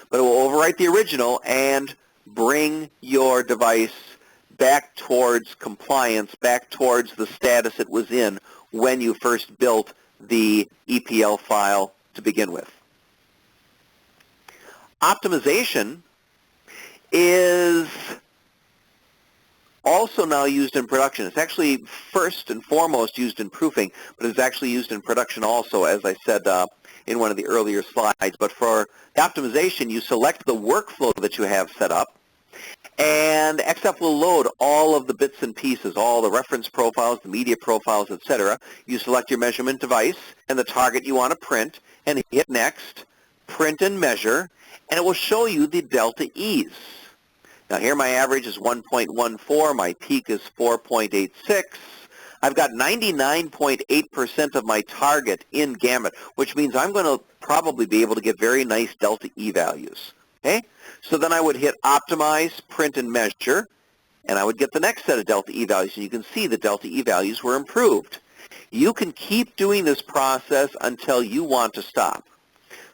But it will overwrite the original and bring your device back towards compliance, back towards the status it was in when you first built the EPL file to begin with. Optimization is also now used in production. It's actually first and foremost used in proofing, but it's actually used in production also, as I said in one of the earlier slides. But for optimization, you select the workflow that you have set up, And XF will load all of the bits and pieces, all the reference profiles, the media profiles, etc. You select your measurement device and the target you want to print, and hit Next, Print and Measure, and it will show you the delta E's. Now here my average is 1.14, my peak is 4.86. I've got 99.8% of my target in gamut, which means I'm going to probably be able to get very nice delta E values. Okay? So then I would hit Optimize, Print, and Measure, and I would get the next set of delta E values, and you can see the delta E values were improved. You can keep doing this process until you want to stop.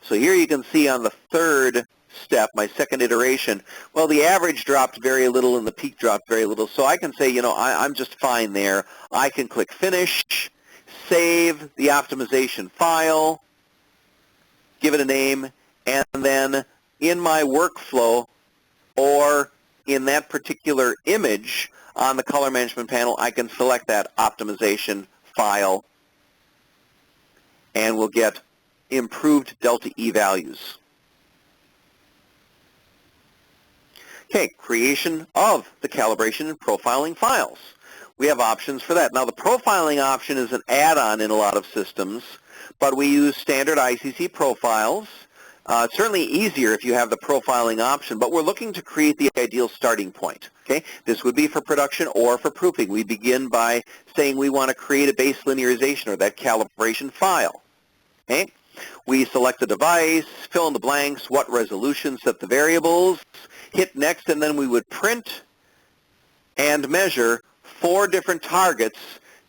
So here you can see on the third step, my second iteration, well, the average dropped very little and the peak dropped very little. So I can say, you know, I'm just fine there. I can click Finish, save the optimization file, give it a name, and then in my workflow or in that particular image on the color management panel, I can select that optimization file and we'll get improved delta E values. Okay, creation of the calibration and profiling files. We have options for that. Now the profiling option is an add-on in a lot of systems, but we use standard ICC profiles. It's certainly easier if you have the profiling option, but we're looking to create the ideal starting point. Okay, this would be for production or for proofing. We begin by saying we want to create a base linearization or that calibration file. Okay, we select the device, fill in the blanks, what resolution, set the variables, hit next, and then we would print and measure 4 different targets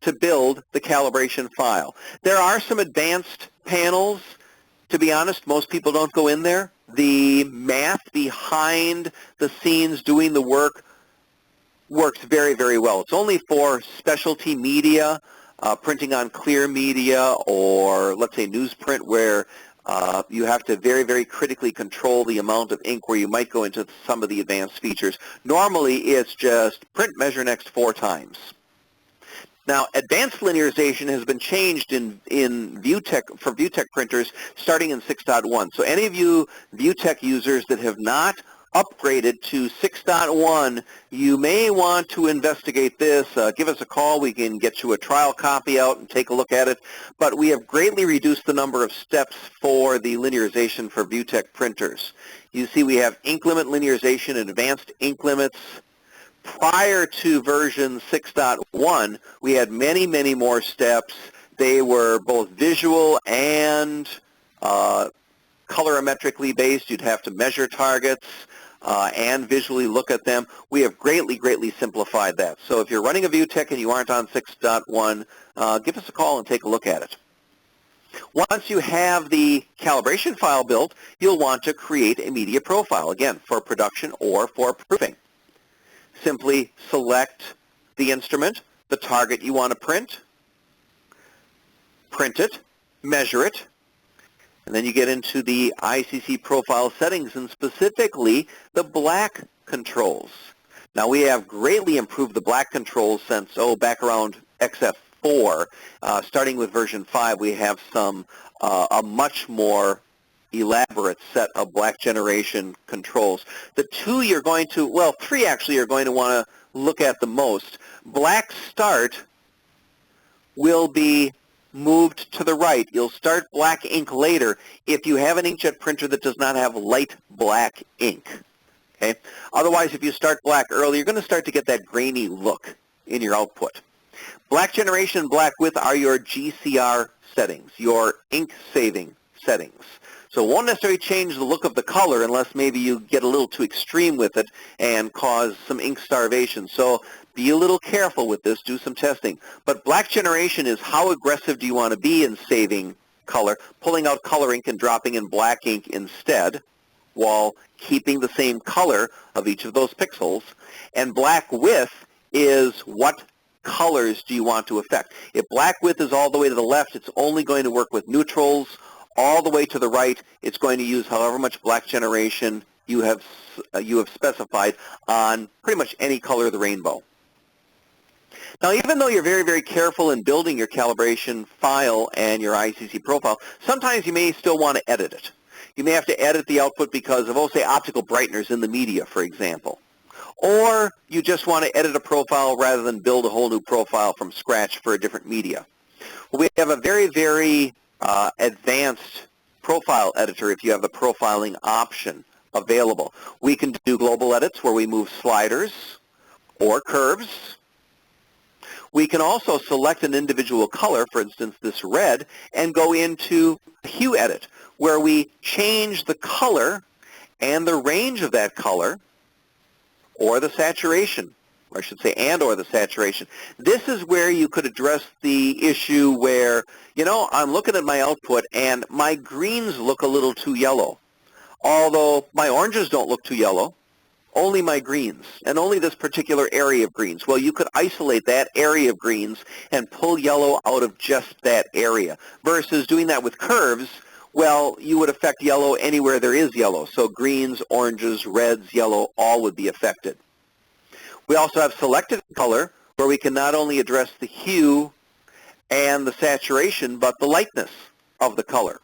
to build the calibration file. There are some advanced panels. To be honest, most people don't go in there. The math behind the scenes doing the work works very, very well. It's only for specialty media, printing on clear media, or let's say newsprint where you have to very, very critically control the amount of ink where you might go into some of the advanced features. Normally, it's just print, measure next 4 times. Now, advanced linearization has been changed in VUTE for VUTE printers starting in 6.1. So any of you VUTE users that have not upgraded to 6.1, you may want to investigate this. Give us a call. We can get you a trial copy out and take a look at it. But we have greatly reduced the number of steps for the linearization for VUTE printers. You see we have ink limit linearization and advanced ink limits. Prior to version 6.1, we had many, many more steps. They were both visual and colorimetrically based. You'd have to measure targets and visually look at them. We have greatly, greatly simplified that. So if you're running a VUTE and you aren't on 6.1, give us a call and take a look at it. Once you have the calibration file built, you'll want to create a media profile, again, for production or for proofing. Simply select the instrument, the target you want to print it, measure it, and then you get into the ICC profile settings and specifically the black controls. Now we have greatly improved the black controls since, back around XF4. Starting with version 5, we have a much more elaborate set of black generation controls. The 2 you're going to, well, 3 actually you're going to want to look at the most. Black start will be moved to the right. You'll start black ink later if you have an inkjet printer that does not have light black ink. Okay? Otherwise, if you start black early, you're going to start to get that grainy look in your output. Black generation and black width are your GCR settings, your ink saving settings. So it won't necessarily change the look of the color unless maybe you get a little too extreme with it and cause some ink starvation. So be a little careful with this. Do some testing. But black generation is how aggressive do you want to be in saving color, pulling out color ink and dropping in black ink instead while keeping the same color of each of those pixels. And black width is what colors do you want to affect. If black width is all the way to the left, it's only going to work with neutrals. All the way to the right, it's going to use however much black generation you have specified on pretty much any color of the rainbow. Now, even though you're very, very careful in building your calibration file and your ICC profile, sometimes you may still want to edit it. You may have to edit the output because of, say, optical brighteners in the media, for example. or you just want to edit a profile rather than build a whole new profile from scratch for a different media. Well, we have a very, very advanced profile editor if you have the profiling option available. We can do global edits where we move sliders or curves. We can also select an individual color, for instance this red, and go into hue edit where we change the color and the range of that color or the saturation, or I should say and or the saturation. This is where you could address the issue where, you know, I'm looking at my output and my greens look a little too yellow, although my oranges don't look too yellow. Only my greens, and only this particular area of greens. Well, you could isolate that area of greens and pull yellow out of just that area. Versus doing that with curves, well, you would affect yellow anywhere there is yellow. So greens, oranges, reds, yellow, all would be affected. We also have selected color, where we can not only address the hue and the saturation, but the lightness of the color.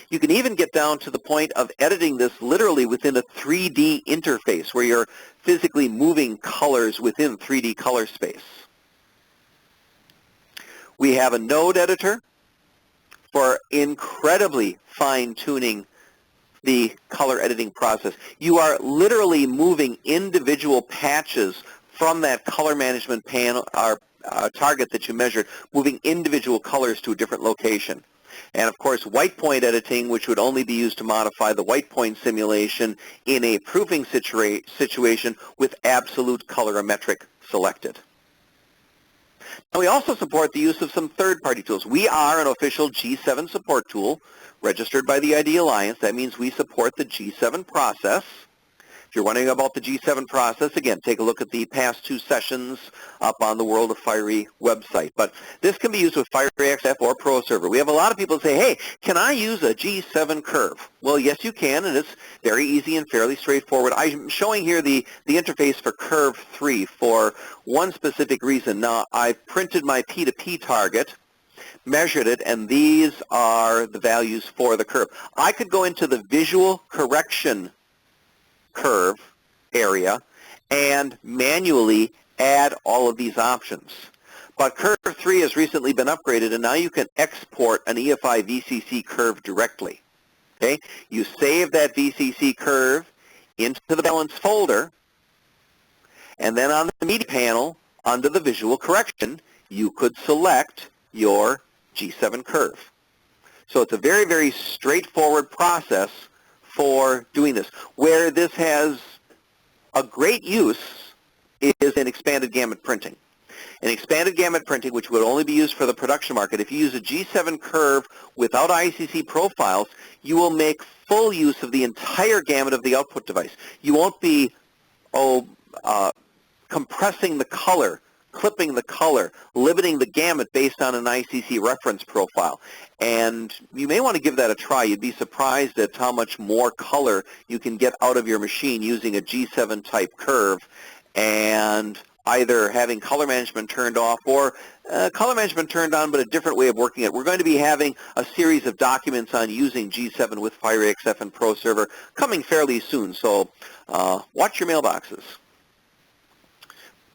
You can even get down to the point of editing this literally within a 3D interface where you're physically moving colors within 3D color space. We have a node editor for incredibly fine-tuning the color editing process. You are literally moving individual patches from that color management panel or target that you measured, moving individual colors to a different location. And of course, white point editing, which would only be used to modify the white point simulation in a proofing situation with absolute colorimetric selected. Now, we also support the use of some third-party tools. We are an official G7 support tool registered by the ID Alliance. That means we support the G7 process. If you're wondering about the G7 process, again, take a look at the past 2 sessions up on the World of Fiery website. But this can be used with Fiery XF or proServer. We have a lot of people say, hey, can I use a G7 curve? Well, yes, you can, and it's very easy and fairly straightforward. I'm showing here the interface for curve 3 for one specific reason. Now, I've printed my P2P target, measured it, and these are the values for the curve. I could go into the visual correction curve area and manually add all of these options. But Curve 3 has recently been upgraded, and now you can export an EFI VCC curve directly. Okay? You save that VCC curve into the balance folder, and then on the media panel, under the visual correction, you could select your G7 curve. So it's a very, very straightforward process for doing this. Where this has a great use is in expanded gamut printing. In expanded gamut printing, which would only be used for the production market, if you use a G7 curve without ICC profiles, you will make full use of the entire gamut of the output device. You won't be compressing the color, clipping the color, limiting the gamut based on an ICC reference profile. And you may want to give that a try. You'd be surprised at how much more color you can get out of your machine using a G7 type curve and either having color management turned off or color management turned on, but a different way of working it. We're going to be having a series of documents on using G7 with Fiery XF and proServer coming fairly soon, so watch your mailboxes.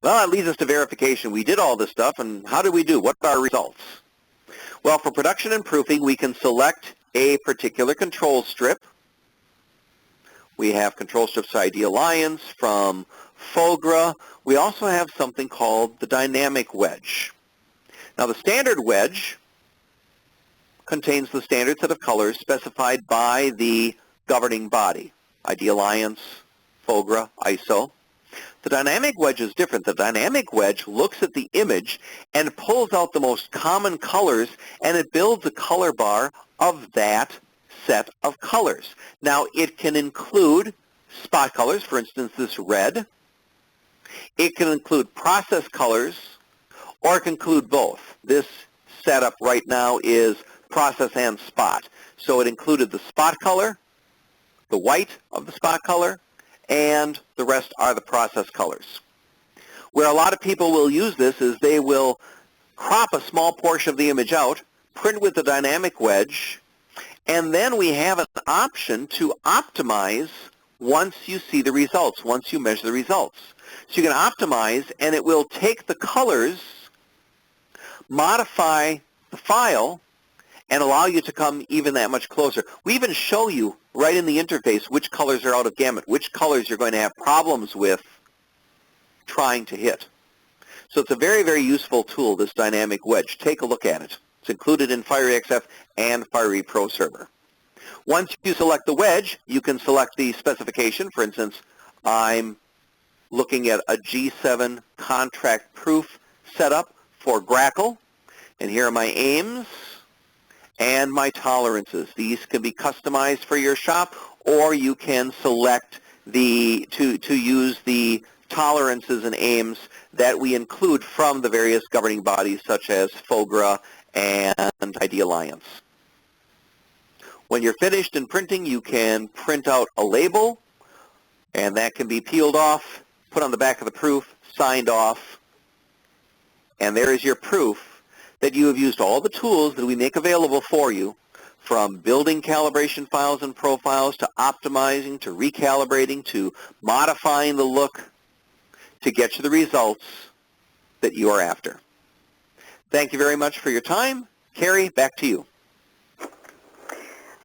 Well, that leads us to verification. We did all this stuff, and how did we do? What are our results? Well, for production and proofing, we can select a particular control strip. We have control strips ID Alliance from Fogra. We also have something called the Dynamic Wedge. Now, the standard wedge contains the standard set of colors specified by the governing body, ID Alliance, Fogra, ISO. The dynamic wedge is different. The dynamic wedge looks at the image and pulls out the most common colors, and it builds a color bar of that set of colors. Now, it can include spot colors, for instance, this red. It can include process colors, or it can include both. This setup right now is process and spot. So it included the spot color, the white of the spot color, and the rest are the process colors. Where a lot of people will use this is they will crop a small portion of the image out, print with the dynamic wedge, and then we have an option to optimize once you see the results, once you measure the results. So you can optimize, and it will take the colors, modify the file, and allow you to come even that much closer. We even show you right in the interface which colors are out of gamut, which colors you're going to have problems with trying to hit. So it's a very, very useful tool, this Dynamic Wedge. Take a look at it. It's included in Fiery XF and Fiery proServer. Once you select the wedge, you can select the specification. For instance, I'm looking at a G7 contract proof setup for Grayscale, and here are my aims and my tolerances. These can be customized for your shop, or you can select to use the tolerances and aims that we include from the various governing bodies such as FOGRA and ID Alliance. When you're finished in printing, you can print out a label, and that can be peeled off, put on the back of the proof, signed off, and there is your proof that you have used all the tools that we make available for you, from building calibration files and profiles to optimizing to recalibrating to modifying the look to get you the results that you are after. Thank you very much for your time. Carrie, back to you.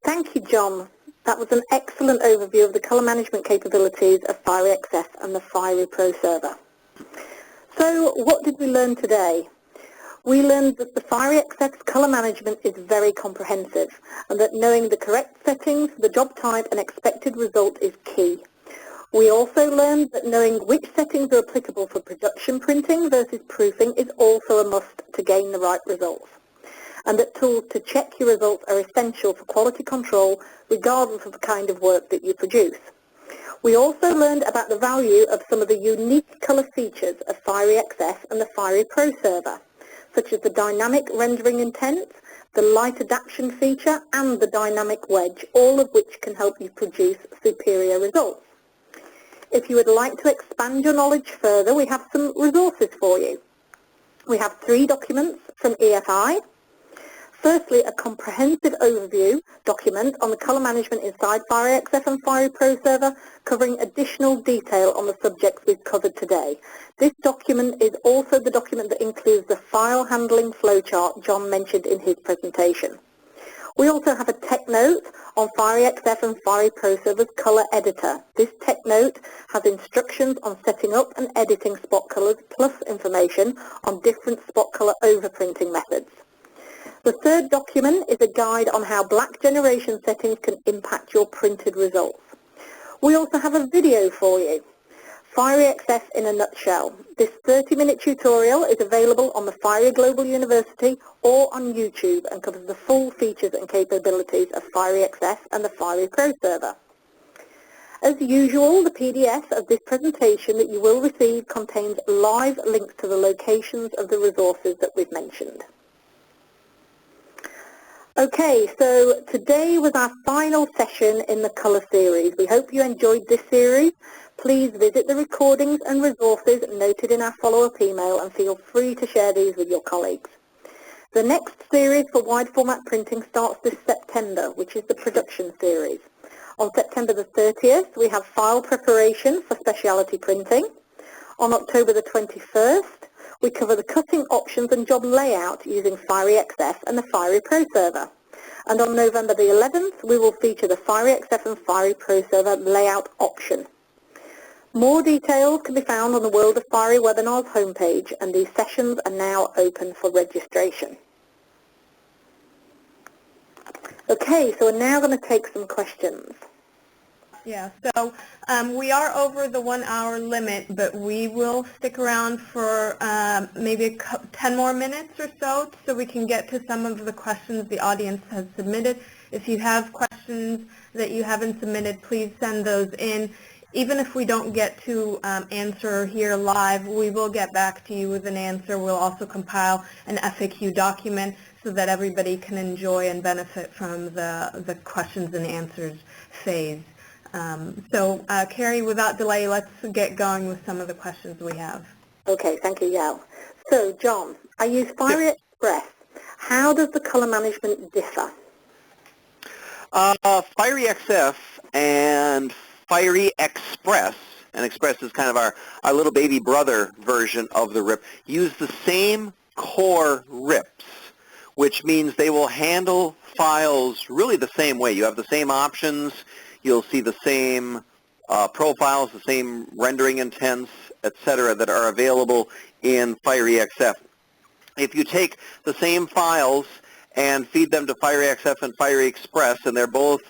Thank you, John. That was an excellent overview of the color management capabilities of Fiery XF and the Fiery proServer. So what did we learn today? We learned that the Fiery XF's color management is very comprehensive, and that knowing the correct settings for the job type and expected result is key. We also learned that knowing which settings are applicable for production printing versus proofing is also a must to gain the right results, and that tools to check your results are essential for quality control regardless of the kind of work that you produce. We also learned about the value of some of the unique color features of Fiery XF and the Fiery proServer, such as the dynamic rendering intent, the light adaption feature, and the dynamic wedge, all of which can help you produce superior results. If you would like to expand your knowledge further, we have some resources for you. We have 3 documents from EFI. Firstly, a comprehensive overview document on the color management inside Fiery XF and Fiery proServer, covering additional detail on the subjects we've covered today. This document is also the document that includes the file handling flowchart John mentioned in his presentation. We also have a tech note on Fiery XF and Fiery proServer's color editor. This tech note has instructions on setting up and editing spot colors, plus information on different spot color overprinting methods. The third document is a guide on how black generation settings can impact your printed results. We also have a video for you, Fiery XF in a nutshell. This 30-minute tutorial is available on the Fiery Global University or on YouTube and covers the full features and capabilities of Fiery XF and the Fiery proServer. As usual, the PDF of this presentation that you will receive contains live links to the locations of the resources that we've mentioned. Okay, so today was our final session in the color series. We hope you enjoyed this series. Please visit the recordings and resources noted in our follow-up email and feel free to share these with your colleagues. The next series for wide format printing starts this September, which is the production series. On September the 30th, we have file preparation for specialty printing. On October the 21st, we cover the cutting options and job layout using Fiery XF and the Fiery proServer. And on November the 11th, we will feature the Fiery XF and Fiery proServer layout option. More details can be found on the World of Fiery webinars homepage, and these sessions are now open for registration. Okay, so we're now going to take some questions. Yeah, so we are over the 1-hour limit, but we will stick around for maybe 10 more minutes or so we can get to some of the questions the audience has submitted. If you have questions that you haven't submitted, please send those in. Even if we don't get to answer here live, we will get back to you with an answer. We'll also compile an FAQ document so that everybody can enjoy and benefit from the questions and answers phase. Carrie, without delay, let's get going with some of the questions we have. Okay, thank you, Yao. So, John, I use Fiery Express. How does the color management differ? Fiery XF and Fiery Express and Express is kind of our little baby brother version of the RIP, use the same core RIPs, which means they will handle files really the same way. You have the same options, you'll see the same profiles, the same rendering intents, etc., that are available in FireEXF. If you take the same files and feed them to FireEXF and FireExpress, and they're both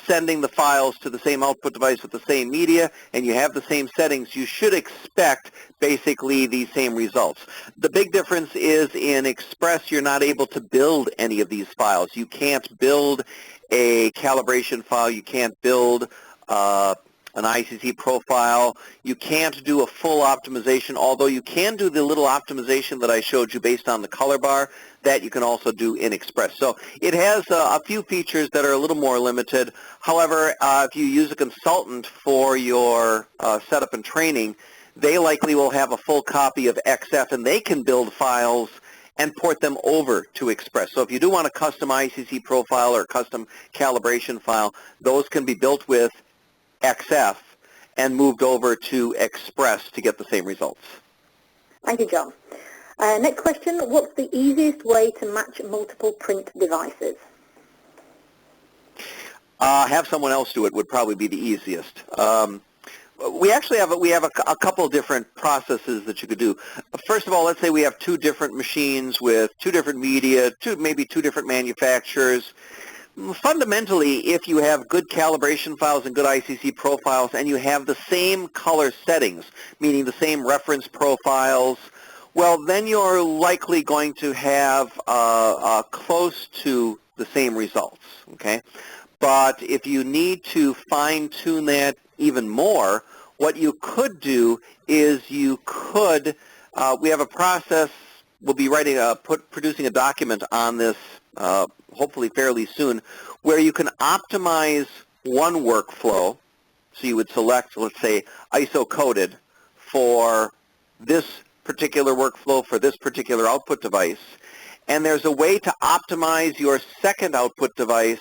sending the files to the same output device with the same media, and you have the same settings, you should expect basically the same results. The big difference is in Express, you're not able to build any of these files. You can't build a calibration file. You can't build an ICC profile. You can't do a full optimization, although you can do the little optimization that I showed you based on the color bar. That you can also do in Express. So it has a few features that are a little more limited. However, if you use a consultant for your setup and training, they likely will have a full copy of XF, and they can build files and port them over to Express. So if you do want a custom ICC profile or custom calibration file, those can be built with XF and moved over to Express to get the same results. Thank you, John. Next question, what's the easiest way to match multiple print devices? Have someone else do it would probably be the easiest. We actually have a couple different processes that you could do. First of all, let's say we have two different machines with two different media, maybe two different manufacturers. Fundamentally, if you have good calibration files and good ICC profiles and you have the same color settings, meaning the same reference profiles, well, then you're likely going to have close to the same results, okay? But if you need to fine-tune that even more, what you could do is you could, we have a process, we'll be producing a document on this hopefully fairly soon, where you can optimize one workflow. So you would select, let's say, ISO-coded for this particular workflow for this particular output device. And there's a way to optimize your second output device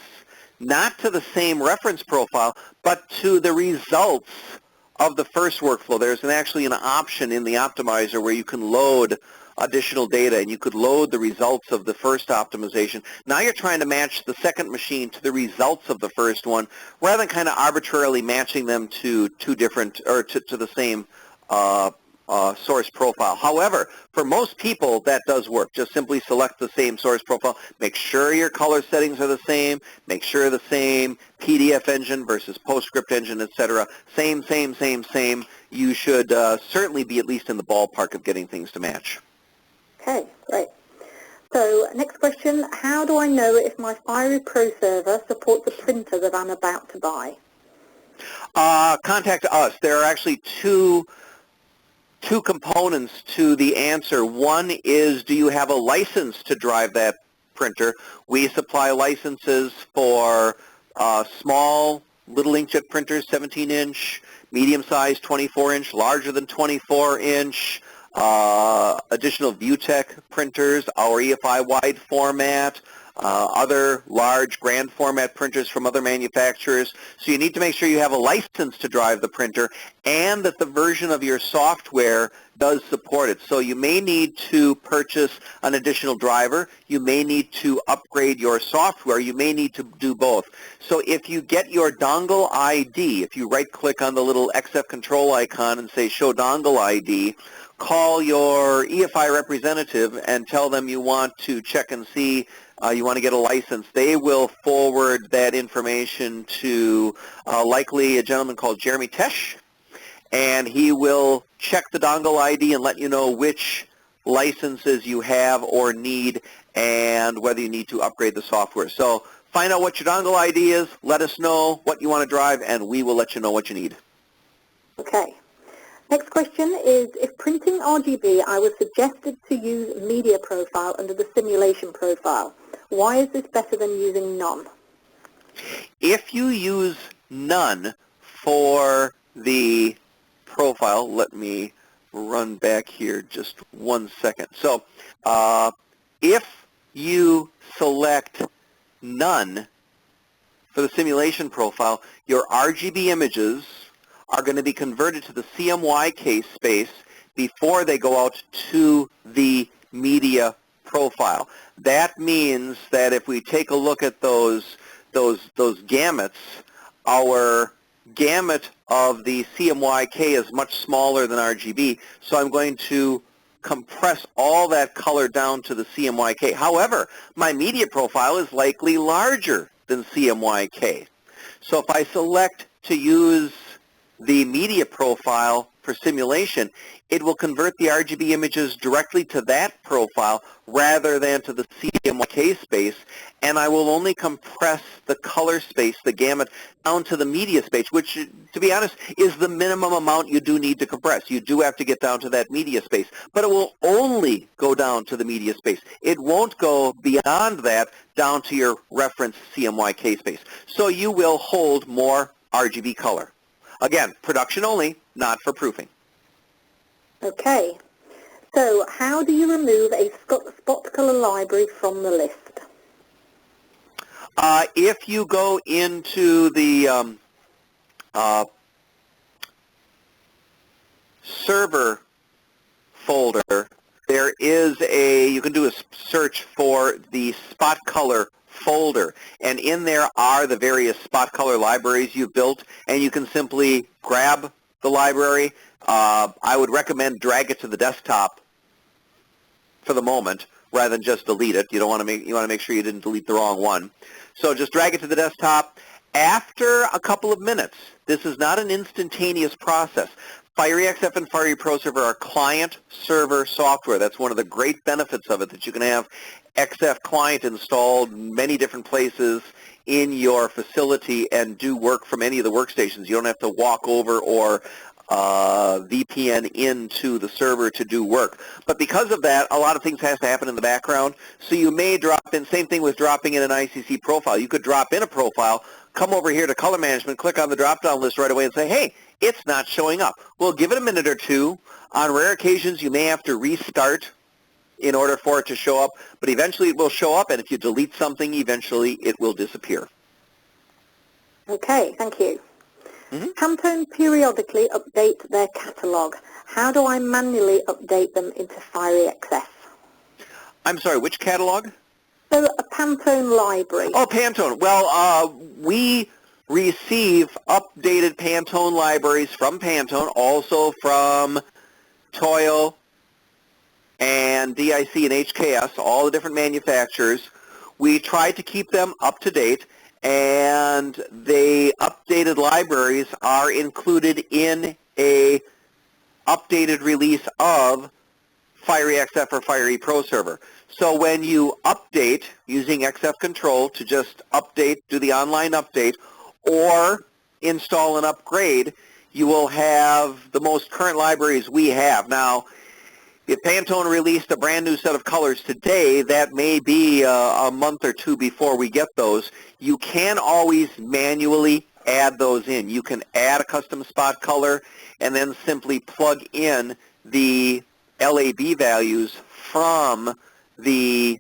not to the same reference profile, but to the results of the first workflow. There's actually an option in the optimizer where you can load additional data, and you could load the results of the first optimization. Now you're trying to match the second machine to the results of the first one, rather than kind of arbitrarily matching them to two different, or to the same source profile. However, for most people, that does work. Just simply select the same source profile. Make sure your color settings are the same. Make sure the same PDF engine versus PostScript engine, etc. Same. You should certainly be at least in the ballpark of getting things to match. Okay, great. So next question, how do I know if my Fiery proServer supports a printer that I'm about to buy? Contact us. There are actually two components to the answer. One is, do you have a license to drive that printer? We supply licenses for small little inkjet printers, 17-inch, medium-sized 24-inch, larger than 24-inch, additional VUTE printers, our EFI wide format, other large grand format printers from other manufacturers. So you need to make sure you have a license to drive the printer and that the version of your software does support it. So you may need to purchase an additional driver. You may need to upgrade your software. You may need to do both. So if you get your dongle ID, if you right-click on the little XF control icon and say Show Dongle ID, call your EFI representative and tell them you want to check and see, you want to get a license. They will forward that information to likely a gentleman called Jeremy Tesh, and he will check the dongle ID and let you know which licenses you have or need and whether you need to upgrade the software. So find out what your dongle ID is, let us know what you want to drive, and we will let you know what you need. Okay. Next question is, if printing RGB, I was suggested to use media profile under the simulation profile. Why is this better than using none? If you use none for the profile, let me run back here just 1 second. So if you select none for the simulation profile, your RGB images are going to be converted to the CMYK space before they go out to the media profile. That means that if we take a look at those gamuts, our gamut of the CMYK is much smaller than RGB, so I'm going to compress all that color down to the CMYK. However, my media profile is likely larger than CMYK. So if I select to use the media profile for simulation, it will convert the RGB images directly to that profile rather than to the CMYK space, and I will only compress the color space, the gamut, down to the media space, which, to be honest, is the minimum amount you do need to compress. You do have to get down to that media space, but it will only go down to the media space. It won't go beyond that down to your reference CMYK space. So you will hold more RGB color. Again, production only, not for proofing. Okay. So how do you remove a spot color library from the list? If you go into the server folder, there is you can do a search for the spot color folder, and in there are the various spot color libraries you've built, and you can simply grab the library. I would recommend drag it to the desktop for the moment rather than just delete it. You want to make sure you didn't delete the wrong one. So just drag it to the desktop. After a couple of minutes, this is not an instantaneous process. FireXF and Fire ProServer are client-server software. That's one of the great benefits of it, that you can have XF client installed in many different places in your facility and do work from any of the workstations. You don't have to walk over or VPN into the server to do work. But because of that, a lot of things has to happen in the background. So you may drop in, same thing with dropping in an ICC profile. You could drop in a profile, come over here to color management, click on the drop-down list right away and say, hey, it's not showing up. Well, give it a minute or two. On rare occasions, you may have to restart in order for it to show up, but eventually it will show up, and if you delete something, eventually it will disappear. Okay, thank you. Pantone periodically update their catalog. How do I manually update them into FireXF? I'm sorry, which catalog? So a Pantone library. Oh, Pantone. Well, we receive updated Pantone libraries from Pantone, also from Toyo and DIC and HKS, all the different manufacturers. We try to keep them up to date, and the updated libraries are included in a updated release of FireXF or Fire ProServer. So when you update using XF Control to just update, do the online update, or install an upgrade, you will have the most current libraries we have. Now, if Pantone released a brand new set of colors today, that may be a month or two before we get those. You can always manually add those in. You can add a custom spot color and then simply plug in the LAB values from the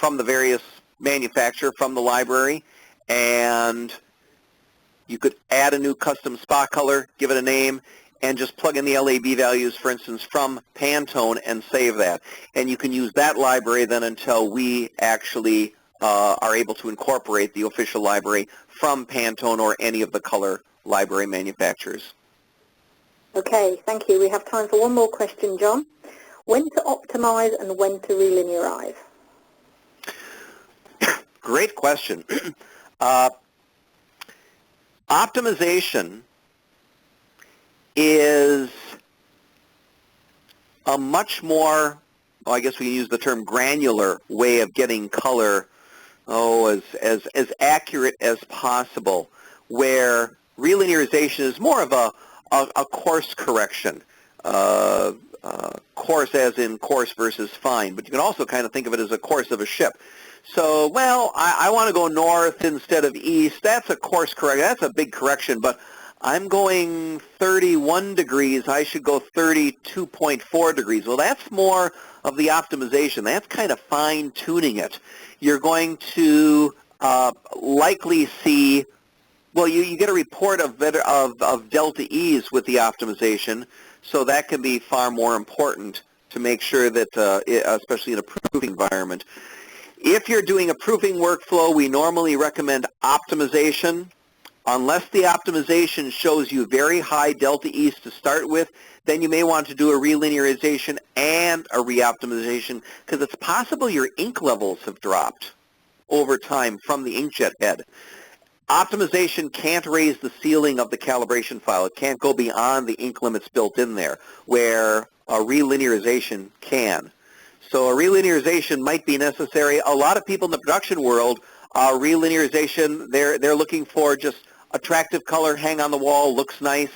various manufacturer, from the library, and you could add a new custom spot color, give it a name, and just plug in the LAB values, for instance, from Pantone and save that. And you can use that library then until we actually are able to incorporate the official library from Pantone or any of the color library manufacturers. Okay, thank you. We have time for one more question, John. When to optimize and when to relinearize? Great question. Optimization is a much more, well, I guess we can use the term granular way of getting color as accurate as possible, where relinearization is more of a course correction, course as in course versus fine, but you can also kind of think of it as a course of a ship. So, well, I want to go north instead of east. That's a course correction. That's a big correction, but I'm going 31 degrees. I should go 32.4 degrees. Well, that's more of the optimization. That's kind of fine-tuning it. You're going to likely see Well, you get a report of delta E's with the optimization, so that can be far more important to make sure that, especially in a proofing environment. If you're doing a proofing workflow, we normally recommend optimization. Unless the optimization shows you very high delta E's to start with, then you may want to do a relinearization and a re-optimization, because it's possible your ink levels have dropped over time from the inkjet head. Optimization can't raise the ceiling of the calibration file. It can't go beyond the ink limits built in there, where a relinearization can. So a relinearization might be necessary. A lot of people in the production world, relinearization, they're looking for just attractive color, hang on the wall, looks nice,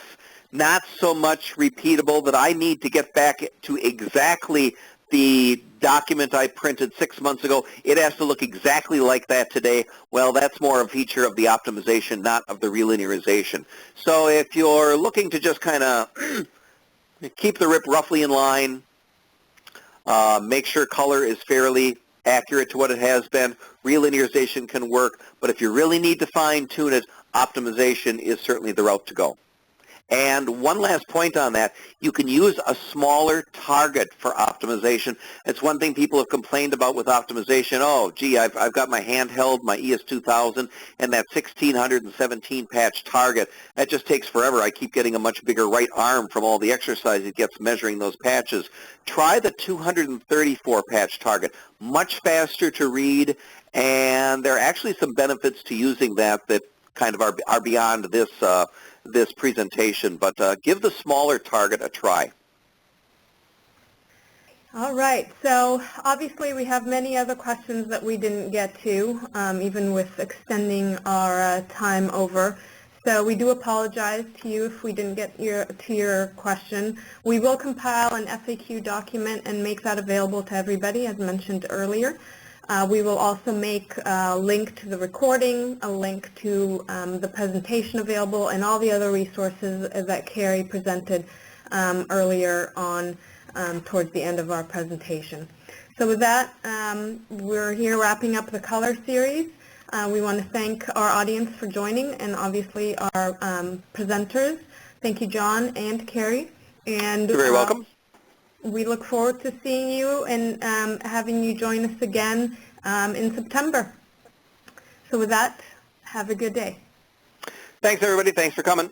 not so much repeatable that I need to get back to exactly the document I printed 6 months ago. It has to look exactly like that today. Well, that's more a feature of the optimization, not of the relinearization. So if you're looking to just kind of keep the rip roughly in line, make sure color is fairly accurate to what it has been, relinearization can work. But if you really need to fine-tune it, optimization is certainly the route to go. And one last point on that, you can use a smaller target for optimization. It's one thing people have complained about with optimization. Oh, gee, I've got my handheld, my ES2000, and that 1617 patch target. That just takes forever. I keep getting a much bigger right arm from all the exercise it gets measuring those patches. Try the 234 patch target. Much faster to read, and there are actually some benefits to using that kind of are beyond this presentation, but give the smaller target a try. All right, so obviously we have many other questions that we didn't get to, even with extending our time over. So we do apologize to you if we didn't get to your question. We will compile an FAQ document and make that available to everybody, as mentioned earlier. We will also make a link to the recording, a link to the presentation available, and all the other resources that Carrie presented earlier on towards the end of our presentation. So with that, we're here wrapping up the color series. We want to thank our audience for joining, and obviously our presenters. Thank you, John and Carrie. And you're very welcome. We look forward to seeing you and having you join us again in September. So with that, have a good day. Thanks, everybody. Thanks for coming.